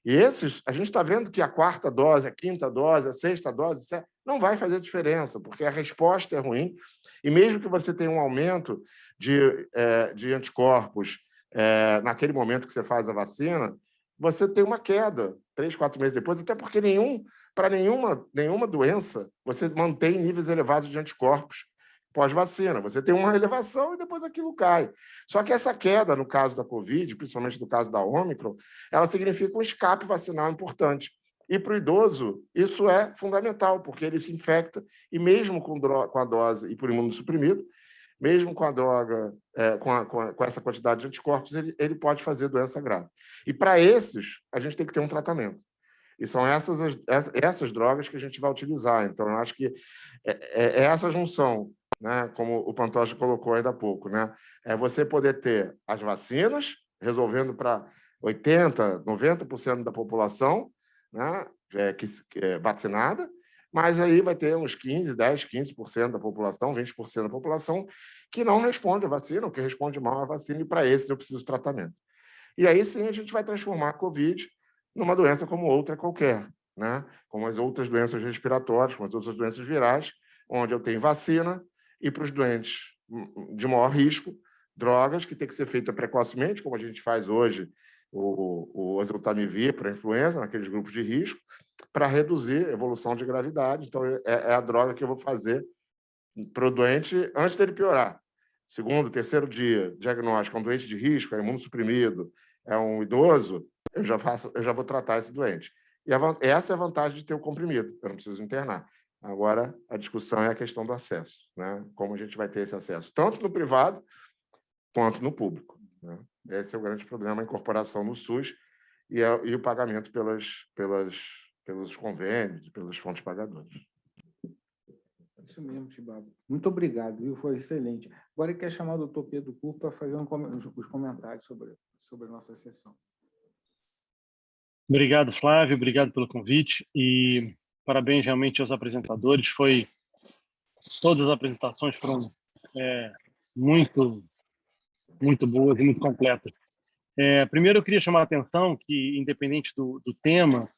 E esses, a gente está vendo que a 4ª dose, a 5ª dose, a 6ª dose, não vai fazer diferença, porque a resposta é ruim, e mesmo que você tenha um aumento de anticorpos naquele momento que você faz a vacina, você tem uma queda 3, 4 meses depois, até porque para nenhuma doença você mantém níveis elevados de anticorpos pós-vacina. Você tem uma elevação e depois aquilo cai. Só que essa queda, no caso da Covid, principalmente no caso da Ômicron, ela significa um escape vacinal importante. E para o idoso, isso é fundamental, porque ele se infecta, e mesmo com a dose e por imunossuprimido, mesmo com a droga, com essa quantidade de anticorpos, ele pode fazer doença grave. E, para esses, a gente tem que ter um tratamento. E são essas drogas que a gente vai utilizar. Então, eu acho que é essa junção, né, como o Pantoja colocou ainda há pouco, né, é você poder ter as vacinas, resolvendo para 80%, 90% da população, né, que é vacinada, mas aí vai ter uns 15% da população, 20% da população que não responde à vacina, ou que responde mal à vacina, e para esses eu preciso de tratamento. E aí sim a gente vai transformar a Covid numa doença como outra qualquer, né? Como as outras doenças respiratórias, como as outras doenças virais, onde eu tenho vacina, e para os doentes de maior risco, drogas que tem que ser feita precocemente, como a gente faz hoje o oseltamivir para a influenza, naqueles grupos de risco, para reduzir a evolução de gravidade. Então, é a droga que eu vou fazer para o doente antes dele piorar. Segundo, terceiro dia, diagnóstico, é um doente de risco, é imunossuprimido, é um idoso, eu já vou tratar esse doente. E essa é a vantagem de ter o comprimido, eu não preciso internar. Agora, a discussão é a questão do acesso, né? Como a gente vai ter esse acesso, tanto no privado quanto no público, né? Esse é o grande problema, a incorporação no SUS e o pagamento pelos convênios, pelas fontes pagadoras. Isso mesmo, Chibaba. Muito obrigado, viu? Foi excelente. Agora eu quero chamar o doutor Pedro Curto para fazer os comentários sobre a nossa sessão. Obrigado, Flávio. Obrigado pelo convite e parabéns realmente aos apresentadores. Todas as apresentações foram muito boas e muito completas. Primeiro, eu queria chamar a atenção que, independente do tema,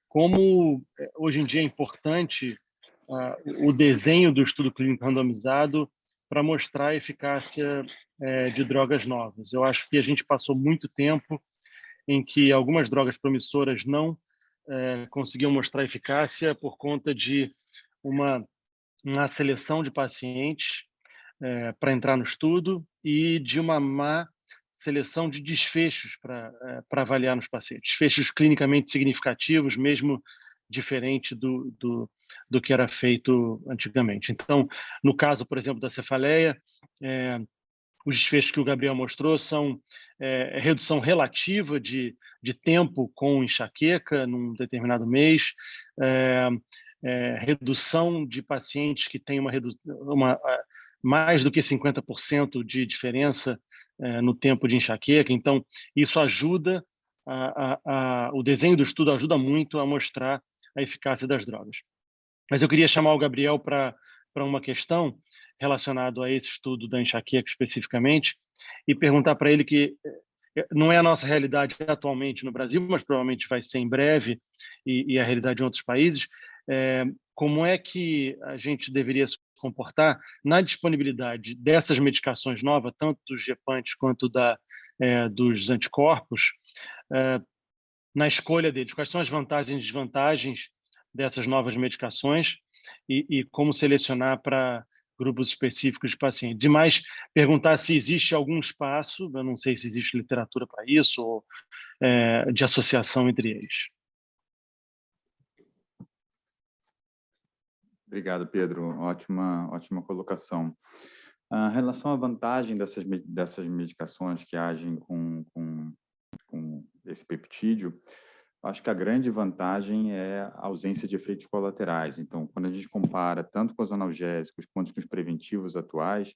como hoje em dia é importante o desenho do estudo clínico randomizado para mostrar a eficácia de drogas novas. Eu acho que a gente passou muito tempo em que algumas drogas promissoras não conseguiam mostrar eficácia por conta de uma seleção de pacientes para entrar no estudo e de uma má seleção de desfechos para avaliar nos pacientes. Desfechos clinicamente significativos, mesmo diferente do que era feito antigamente. Então, no caso, por exemplo, da cefaleia, os desfechos que o Gabriel mostrou são redução relativa de tempo com enxaqueca num determinado mês, redução de pacientes que têm mais do que 50% de diferença no tempo de enxaqueca. Então, isso ajuda, o desenho do estudo ajuda muito a mostrar a eficácia das drogas. Mas eu queria chamar o Gabriel para uma questão relacionada a esse estudo da enxaqueca especificamente e perguntar para ele que não é a nossa realidade atualmente no Brasil, mas provavelmente vai ser em breve e a realidade em outros países. Como é que a gente deveria se comportar na disponibilidade dessas medicações novas, tanto dos gepantes quanto dos anticorpos, na escolha deles? Quais são as vantagens e desvantagens dessas novas medicações e como selecionar para grupos específicos de pacientes? E mais, perguntar se existe algum espaço, eu não sei se existe literatura para isso, ou de associação entre eles. Obrigado, Pedro. Ótima colocação. Em relação à vantagem dessas medicações que agem com esse peptídeo, acho que a grande vantagem é a ausência de efeitos colaterais. Então, quando a gente compara tanto com os analgésicos quanto com os preventivos atuais,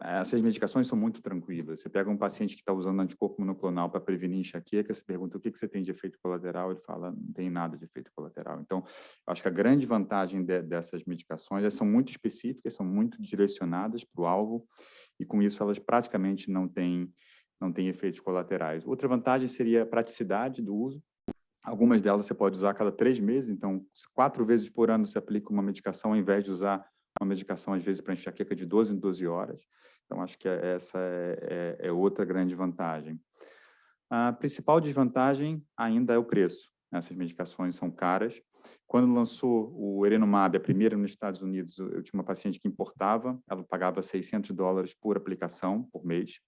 essas medicações são muito tranquilas. Você pega um paciente que está usando anticorpo monoclonal para prevenir enxaqueca, você pergunta o que você tem de efeito colateral, ele fala, não tem nada de efeito colateral. Então, acho que a grande vantagem dessas medicações, elas são muito específicas, são muito direcionadas para o alvo, e com isso elas praticamente não têm efeitos colaterais. Outra vantagem seria a praticidade do uso. Algumas delas você pode usar a cada 3 meses, então 4 vezes por ano você aplica uma medicação, ao invés de usar uma medicação, às vezes, para enxaqueca de 12 em 12 horas. Então, acho que essa é outra grande vantagem. A principal desvantagem ainda é o preço. Essas medicações são caras. Quando lançou o Erenumab, a primeira nos Estados Unidos, eu tinha uma paciente que importava, ela pagava $600 por aplicação, por mês.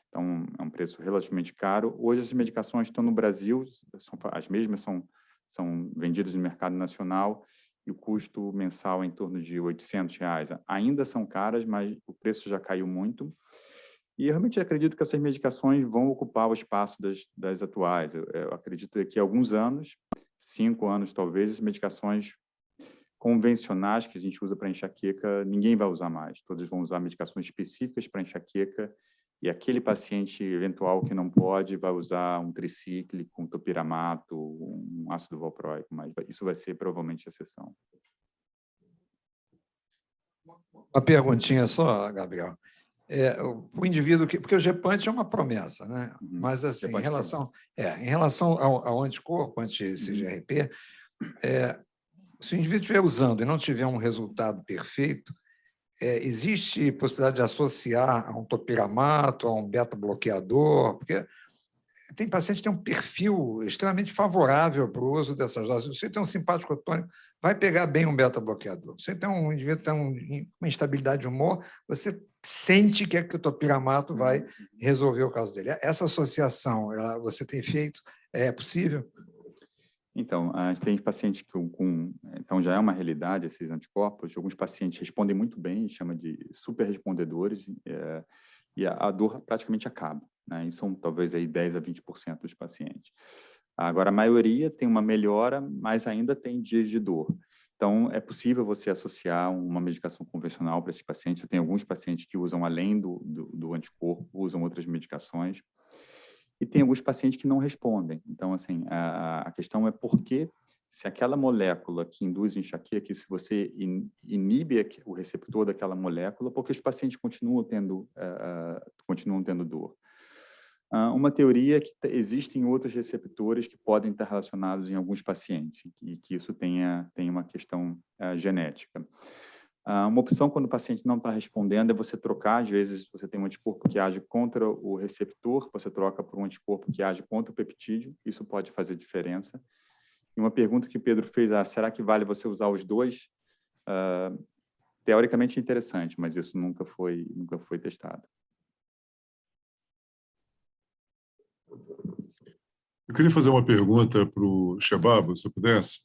Então, é um preço relativamente caro. Hoje, essas medicações estão no Brasil, as mesmas são vendidas no mercado nacional, e o custo mensal em torno de R$800. Ainda são caras, mas o preço já caiu muito. E eu realmente acredito que essas medicações vão ocupar o espaço das atuais. Eu acredito que daqui a alguns anos, 5 anos talvez, as medicações convencionais que a gente usa para enxaqueca, ninguém vai usar mais. Todos vão usar medicações específicas para enxaqueca, e aquele paciente eventual que não pode vai usar um tricíclico, um topiramato, um ácido valproico, mas isso vai ser provavelmente exceção. Uma perguntinha só, Gabriel. O indivíduo que... Porque o Gepant é uma promessa, né? Mas, assim, em relação ao anticorpo, anti-CGRP, se o indivíduo estiver usando e não tiver um resultado perfeito, existe possibilidade de associar a um topiramato, a um beta-bloqueador? Porque tem paciente que tem um perfil extremamente favorável para o uso dessas doses. Se você tem um simpático tônico, vai pegar bem um beta-bloqueador. Se você tem um indivíduo que tem uma instabilidade de humor, você sente que o topiramato vai resolver o caso dele. Essa associação, você tem feito? É possível? Então, a gente tem pacientes então já é uma realidade esses anticorpos. Alguns pacientes respondem muito bem, chama de super respondedores, e a dor praticamente acaba, né? E são talvez aí 10 a 20% dos pacientes. Agora, a maioria tem uma melhora, mas ainda tem dias de dor. Então, é possível você associar uma medicação convencional para esses pacientes. Você tem alguns pacientes que usam, além do anticorpo, usam outras medicações. E tem alguns pacientes que não respondem. Então, assim, a questão é por que, se aquela molécula que induz enxaqueca, se você inibe o receptor daquela molécula, porque os pacientes continuam tendo dor. Uma teoria é que existem outros receptores que podem estar relacionados em alguns pacientes, e que isso tem uma questão genética. Uma opção, quando o paciente não está respondendo, é você trocar. Às vezes, você tem um anticorpo que age contra o receptor, você troca por um anticorpo que age contra o peptídeo, isso pode fazer diferença. E uma pergunta que o Pedro fez, será que vale você usar os dois? Teoricamente é interessante, mas isso nunca foi testado. Eu queria fazer uma pergunta para o Shebabo, se eu pudesse.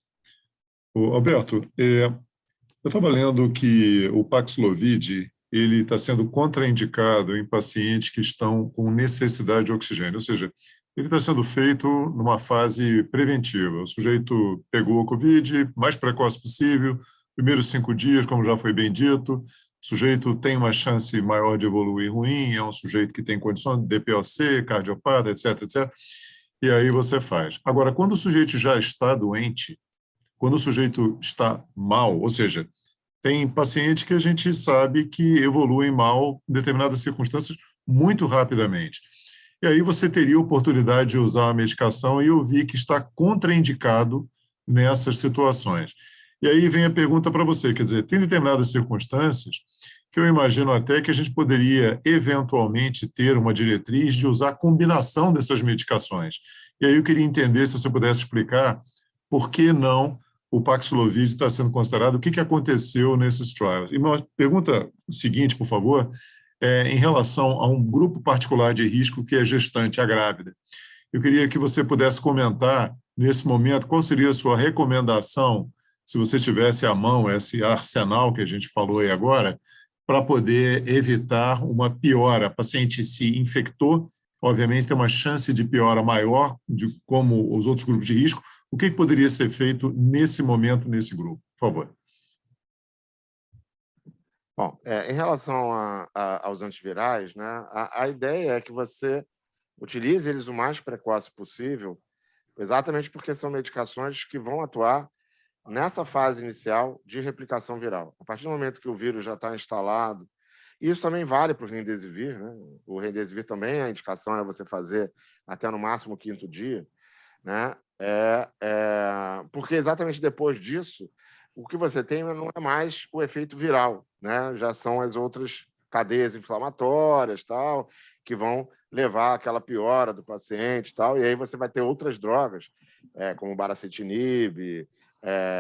Alberto, eu estava lendo que o Paxlovid ele está sendo contraindicado em pacientes que estão com necessidade de oxigênio, ou seja, ele está sendo feito numa fase preventiva. O sujeito pegou a Covid, mais precoce possível, primeiros 5 dias, como já foi bem dito, o sujeito tem uma chance maior de evoluir ruim, é um sujeito que tem condições de DPOC, cardiopata, etc., etc., e aí você faz. Agora, quando o sujeito já está doente, quando o sujeito está mal, ou seja, tem pacientes que a gente sabe que evoluem mal em determinadas circunstâncias muito rapidamente. E aí você teria a oportunidade de usar a medicação e eu vi que está contraindicado nessas situações. E aí vem a pergunta para você, quer dizer, tem determinadas circunstâncias que eu imagino até que a gente poderia eventualmente ter uma diretriz de usar a combinação dessas medicações. E aí eu queria entender, se você pudesse explicar, por que não o Paxlovid está sendo considerado, o que aconteceu nesses trials. E uma pergunta seguinte, por favor, em relação a um grupo particular de risco que é gestante, a grávida. Eu queria que você pudesse comentar, nesse momento, qual seria a sua recomendação, se você tivesse à mão esse arsenal que a gente falou aí agora, para poder evitar uma piora. A paciente se infectou, obviamente tem uma chance de piora maior, de como os outros grupos de risco. O que poderia ser feito nesse momento, nesse grupo? Por favor. Bom, em relação aos antivirais, né, a ideia é que você utilize eles o mais precoce possível, exatamente porque são medicações que vão atuar nessa fase inicial de replicação viral. A partir do momento que o vírus já está instalado, e isso também vale para o Remdesivir, né? O Remdesivir também, a indicação é você fazer até no máximo o 5º dia, né? Porque exatamente depois disso, o que você tem não é mais o efeito viral, né? Já são as outras cadeias inflamatórias, tal, que vão levar àquela piora do paciente, tal, e aí você vai ter outras drogas, como o baracetinib,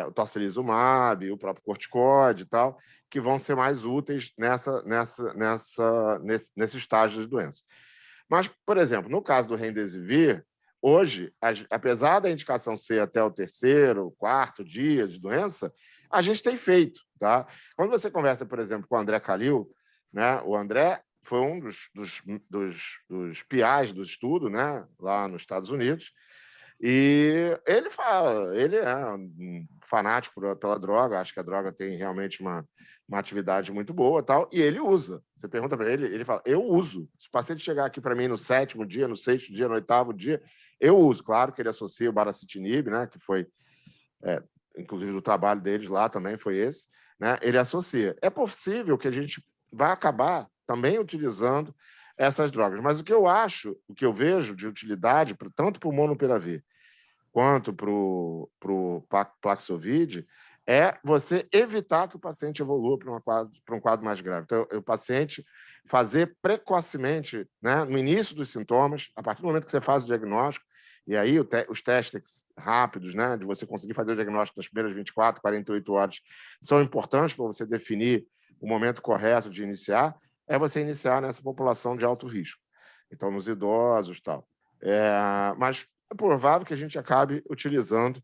o tocilizumab, o próprio corticoide, tal, que vão ser mais úteis nesse estágio de doença. Mas, por exemplo, no caso do Remdesivir, hoje, apesar da indicação ser até o 3º, 4º dia de doença, a gente tem feito. Tá? Quando você conversa, por exemplo, com o André Calil, né? O André foi um dos PIs do estudo, né? Lá nos Estados Unidos, e ele fala, ele é um fanático pela droga, acho que a droga tem realmente uma atividade muito boa, tal, e ele usa. Você pergunta para ele, ele fala, eu uso. Se o paciente chegar aqui para mim no 7º dia, no 6º dia, no 8º dia, eu uso. Claro que ele associa o baricitinib, né, que foi, inclusive, o trabalho deles lá também foi esse, né, ele associa. É possível que a gente vai acabar também utilizando essas drogas. Mas o que eu acho, o que eu vejo de utilidade, tanto para o Molnupiravir quanto para o Paxlovid, é você evitar que o paciente evolua para um quadro mais grave. Então, o paciente fazer precocemente, né, no início dos sintomas, a partir do momento que você faz o diagnóstico, e aí os testes rápidos, né, de você conseguir fazer o diagnóstico nas primeiras 24, 48 horas, são importantes para você definir o momento correto de iniciar, é você iniciar nessa população de alto risco. Então, nos idosos e tal. Mas é provável que a gente acabe utilizando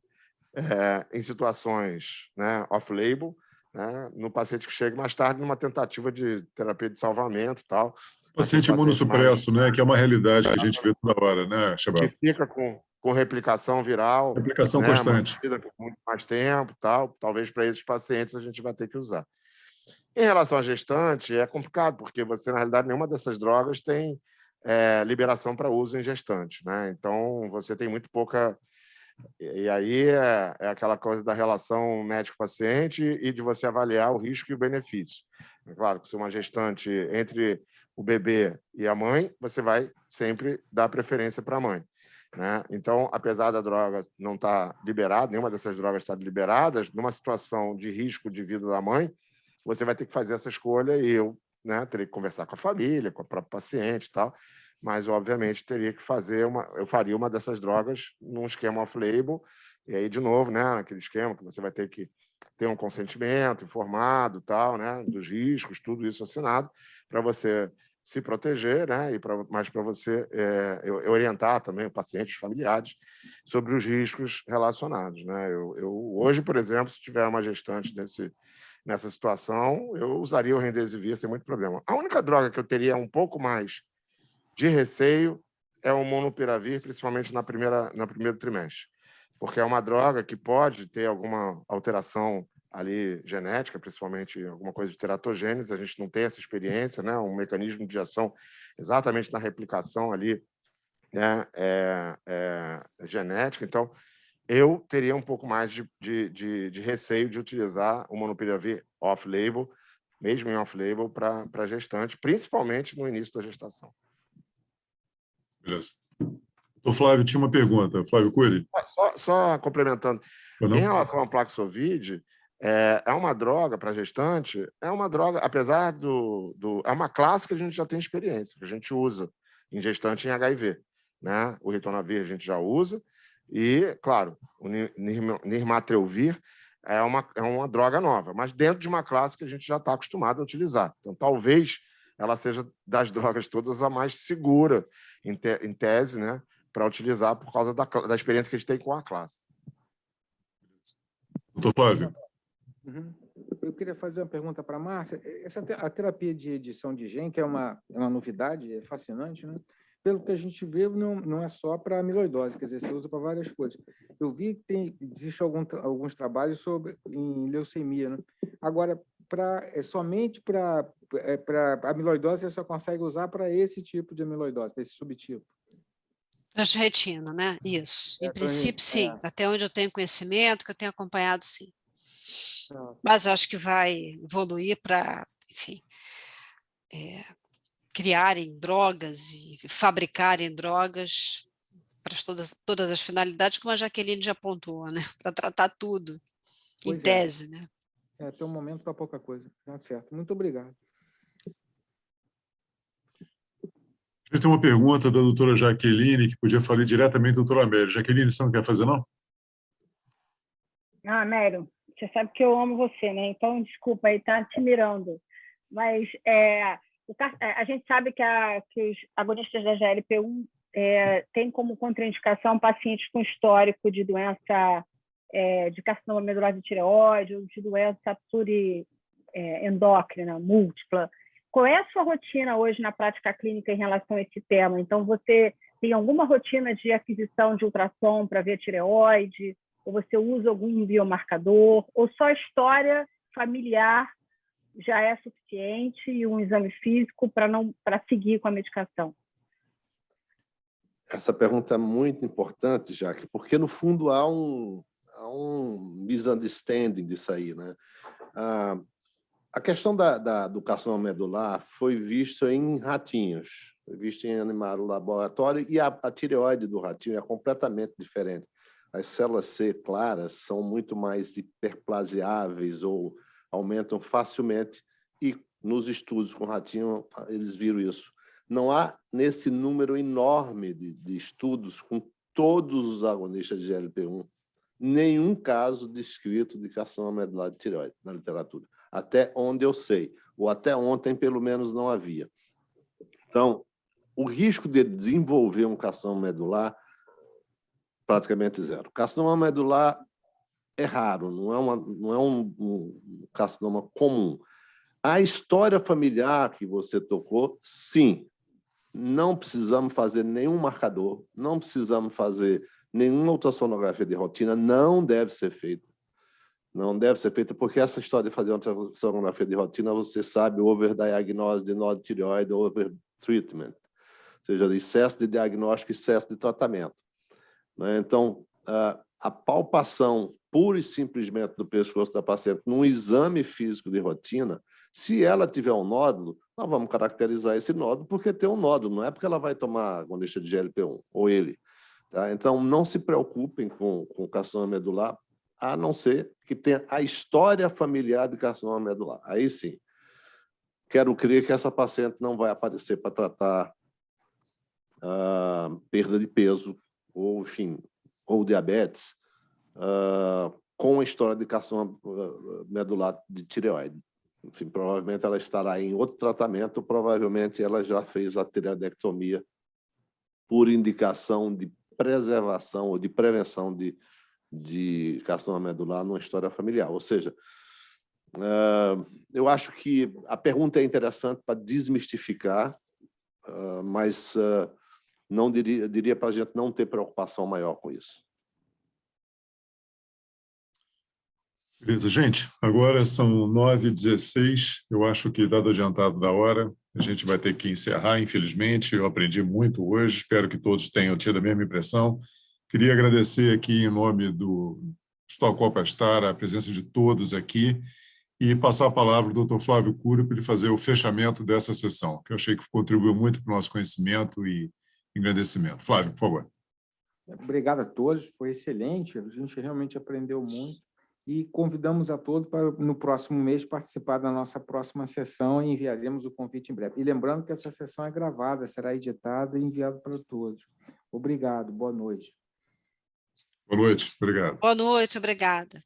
em situações, né, off-label, né, no paciente que chega mais tarde numa tentativa de terapia de salvamento e tal. Paciente imunossupresso, né, que é uma realidade que a gente vê toda hora, né, Shabab? Que fica com replicação viral, replicação né, constante. mantida por muito mais tempo, tal. Talvez para esses pacientes a gente vai ter que usar. Em relação à gestante, é complicado, porque você, na realidade, nenhuma dessas drogas tem liberação para uso em gestante, né? Então, você tem muito pouca... E aí é aquela coisa da relação médico-paciente e de você avaliar o risco e o benefício. É claro que se uma gestante entre o bebê e a mãe, você vai sempre dar preferência para a mãe, né? Então, apesar da droga não estar liberada, nenhuma dessas drogas estar liberadas, numa situação de risco de vida da mãe, você vai ter que fazer essa escolha e eu, né, teria que conversar com a família, com a própria paciente e tal, mas, obviamente, teria que fazer eu faria uma dessas drogas num esquema off-label, e aí, de novo, né, naquele esquema que você vai ter que ter um consentimento informado, tal, né, dos riscos, tudo isso assinado, para você se proteger, né, mas para você orientar também o paciente, os familiares, sobre os riscos relacionados, né? Eu hoje, por exemplo, se tiver uma gestante nessa situação, eu usaria o Remdesivir sem muito problema. A única droga que eu teria um pouco mais de receio é o Molnupiravir, principalmente no primeiro trimestre, porque é uma droga que pode ter alguma alteração ali genética, principalmente alguma coisa de teratogênese, a gente não tem essa experiência, né? Um mecanismo de ação exatamente na replicação ali, né? Genética, então eu teria um pouco mais de receio de utilizar o Molnupiravir off-label, mesmo em off-label, para gestante, principalmente no início da gestação. Beleza. O Flávio tinha uma pergunta. Flávio Cury? Só complementando. Em relação ao Paxlovid, é uma droga para gestante, é uma droga, apesar é uma classe que a gente já tem experiência, que a gente usa em gestante em HIV, né? O ritonavir a gente já usa, e, claro, o nirmatrelvir é uma droga nova, mas dentro de uma classe que a gente já está acostumado a utilizar. Então, talvez ela seja das drogas todas a mais segura, em tese, né, para utilizar por causa da experiência que a gente tem com a classe. Doutor Flávio. Eu queria fazer uma pergunta para a Márcia. A terapia de edição de gene, que é uma novidade, é fascinante, né? Pelo que a gente vê, não é só para amiloidose, quer dizer, você usa para várias coisas. Eu vi que existem alguns trabalhos em leucemia, né? Agora, somente para amiloidose, você só consegue usar para esse tipo de amiloidose, para esse subtipo. Transretina, né? Isso. Em princípio, sim. Até onde eu tenho conhecimento, que eu tenho acompanhado, sim. Mas eu acho que vai evoluir para, enfim, criarem drogas e fabricarem drogas para todas as finalidades, como a Jaqueline já apontou, né? Para tratar tudo, em tese, né? Tem um momento para pouca coisa. Tá certo. Muito obrigado. Tem uma pergunta da doutora Jaqueline, que podia falar diretamente do doutor Amélio. Jaqueline, você não quer fazer, não? Ah, Amélio, você sabe que eu amo você, né? Então, desculpa aí, tá te mirando. Mas a gente sabe que os agonistas da GLP-1 têm como contraindicação pacientes com histórico de doença de carcinoma medular de tireoide ou de doença endócrina múltipla. Qual é a sua rotina hoje na prática clínica em relação a esse tema? Então, você tem alguma rotina de aquisição de ultrassom para ver tireoide? Ou você usa algum biomarcador? Ou só a história familiar já é suficiente e um exame físico para seguir com a medicação? Essa pergunta é muito importante, Jaque, porque, no fundo, há um misunderstanding disso aí, né? A questão do carcinoma medular foi vista em ratinhos, foi vista em animal no laboratório, e a tireoide do ratinho é completamente diferente. As células C claras são muito mais hiperplasiáveis ou aumentam facilmente, e nos estudos com ratinho eles viram isso. Não há, nesse número enorme de estudos com todos os agonistas de GLP-1, nenhum caso descrito de carcinoma medular de tireoide na literatura. Até onde eu sei, ou até ontem, pelo menos, não havia. Então, o risco de desenvolver um carcinoma medular praticamente zero. Carcinoma medular é raro, não é um carcinoma comum. A história familiar que você tocou, sim, não precisamos fazer nenhum marcador, não precisamos fazer nenhuma ultrassonografia de rotina, não deve ser feita. Não deve ser feita, porque essa história de fazer ultrassonografia de rotina, você sabe, overdiagnose de nódulo tireoide, overtreatment, ou seja, excesso de diagnóstico e excesso de tratamento. Então, a palpação pura e simplesmente do pescoço da paciente num exame físico de rotina, se ela tiver um nódulo, nós vamos caracterizar esse nódulo porque tem um nódulo, não é porque ela vai tomar agonista de GLP-1, ou ele. Tá? Então, não se preocupem com carcinoma medular, a não ser que tenha a história familiar de carcinoma medular. Aí sim, quero crer que essa paciente não vai aparecer para tratar perda de peso, ou, enfim, ou diabetes, com a história de carcinoma medular de tireoide. Enfim, provavelmente ela estará em outro tratamento, provavelmente ela já fez a tireoidectomia por indicação de preservação ou de prevenção de carcinoma medular numa história familiar. Ou seja, eu acho que a pergunta é interessante para desmistificar, mas não diria para a gente não ter preocupação maior com isso. Beleza, gente. Agora são 9h16. Eu acho que, dado o adiantado da hora, a gente vai ter que encerrar, infelizmente. Eu aprendi muito hoje. Espero que todos tenham tido a mesma impressão. Queria agradecer aqui, em nome do Hospital Copastar, a presença de todos aqui e passar a palavra ao Dr. Flávio Cury para ele fazer o fechamento dessa sessão, que eu achei que contribuiu muito para o nosso conhecimento e engrandecimento. Flávio, por favor. Obrigado a todos, foi excelente, a gente realmente aprendeu muito. E convidamos a todos para, no próximo mês, participar da nossa próxima sessão e enviaremos o convite em breve. E lembrando que essa sessão é gravada, será editada e enviada para todos. Obrigado, boa noite. Boa noite, obrigado. Boa noite, obrigada.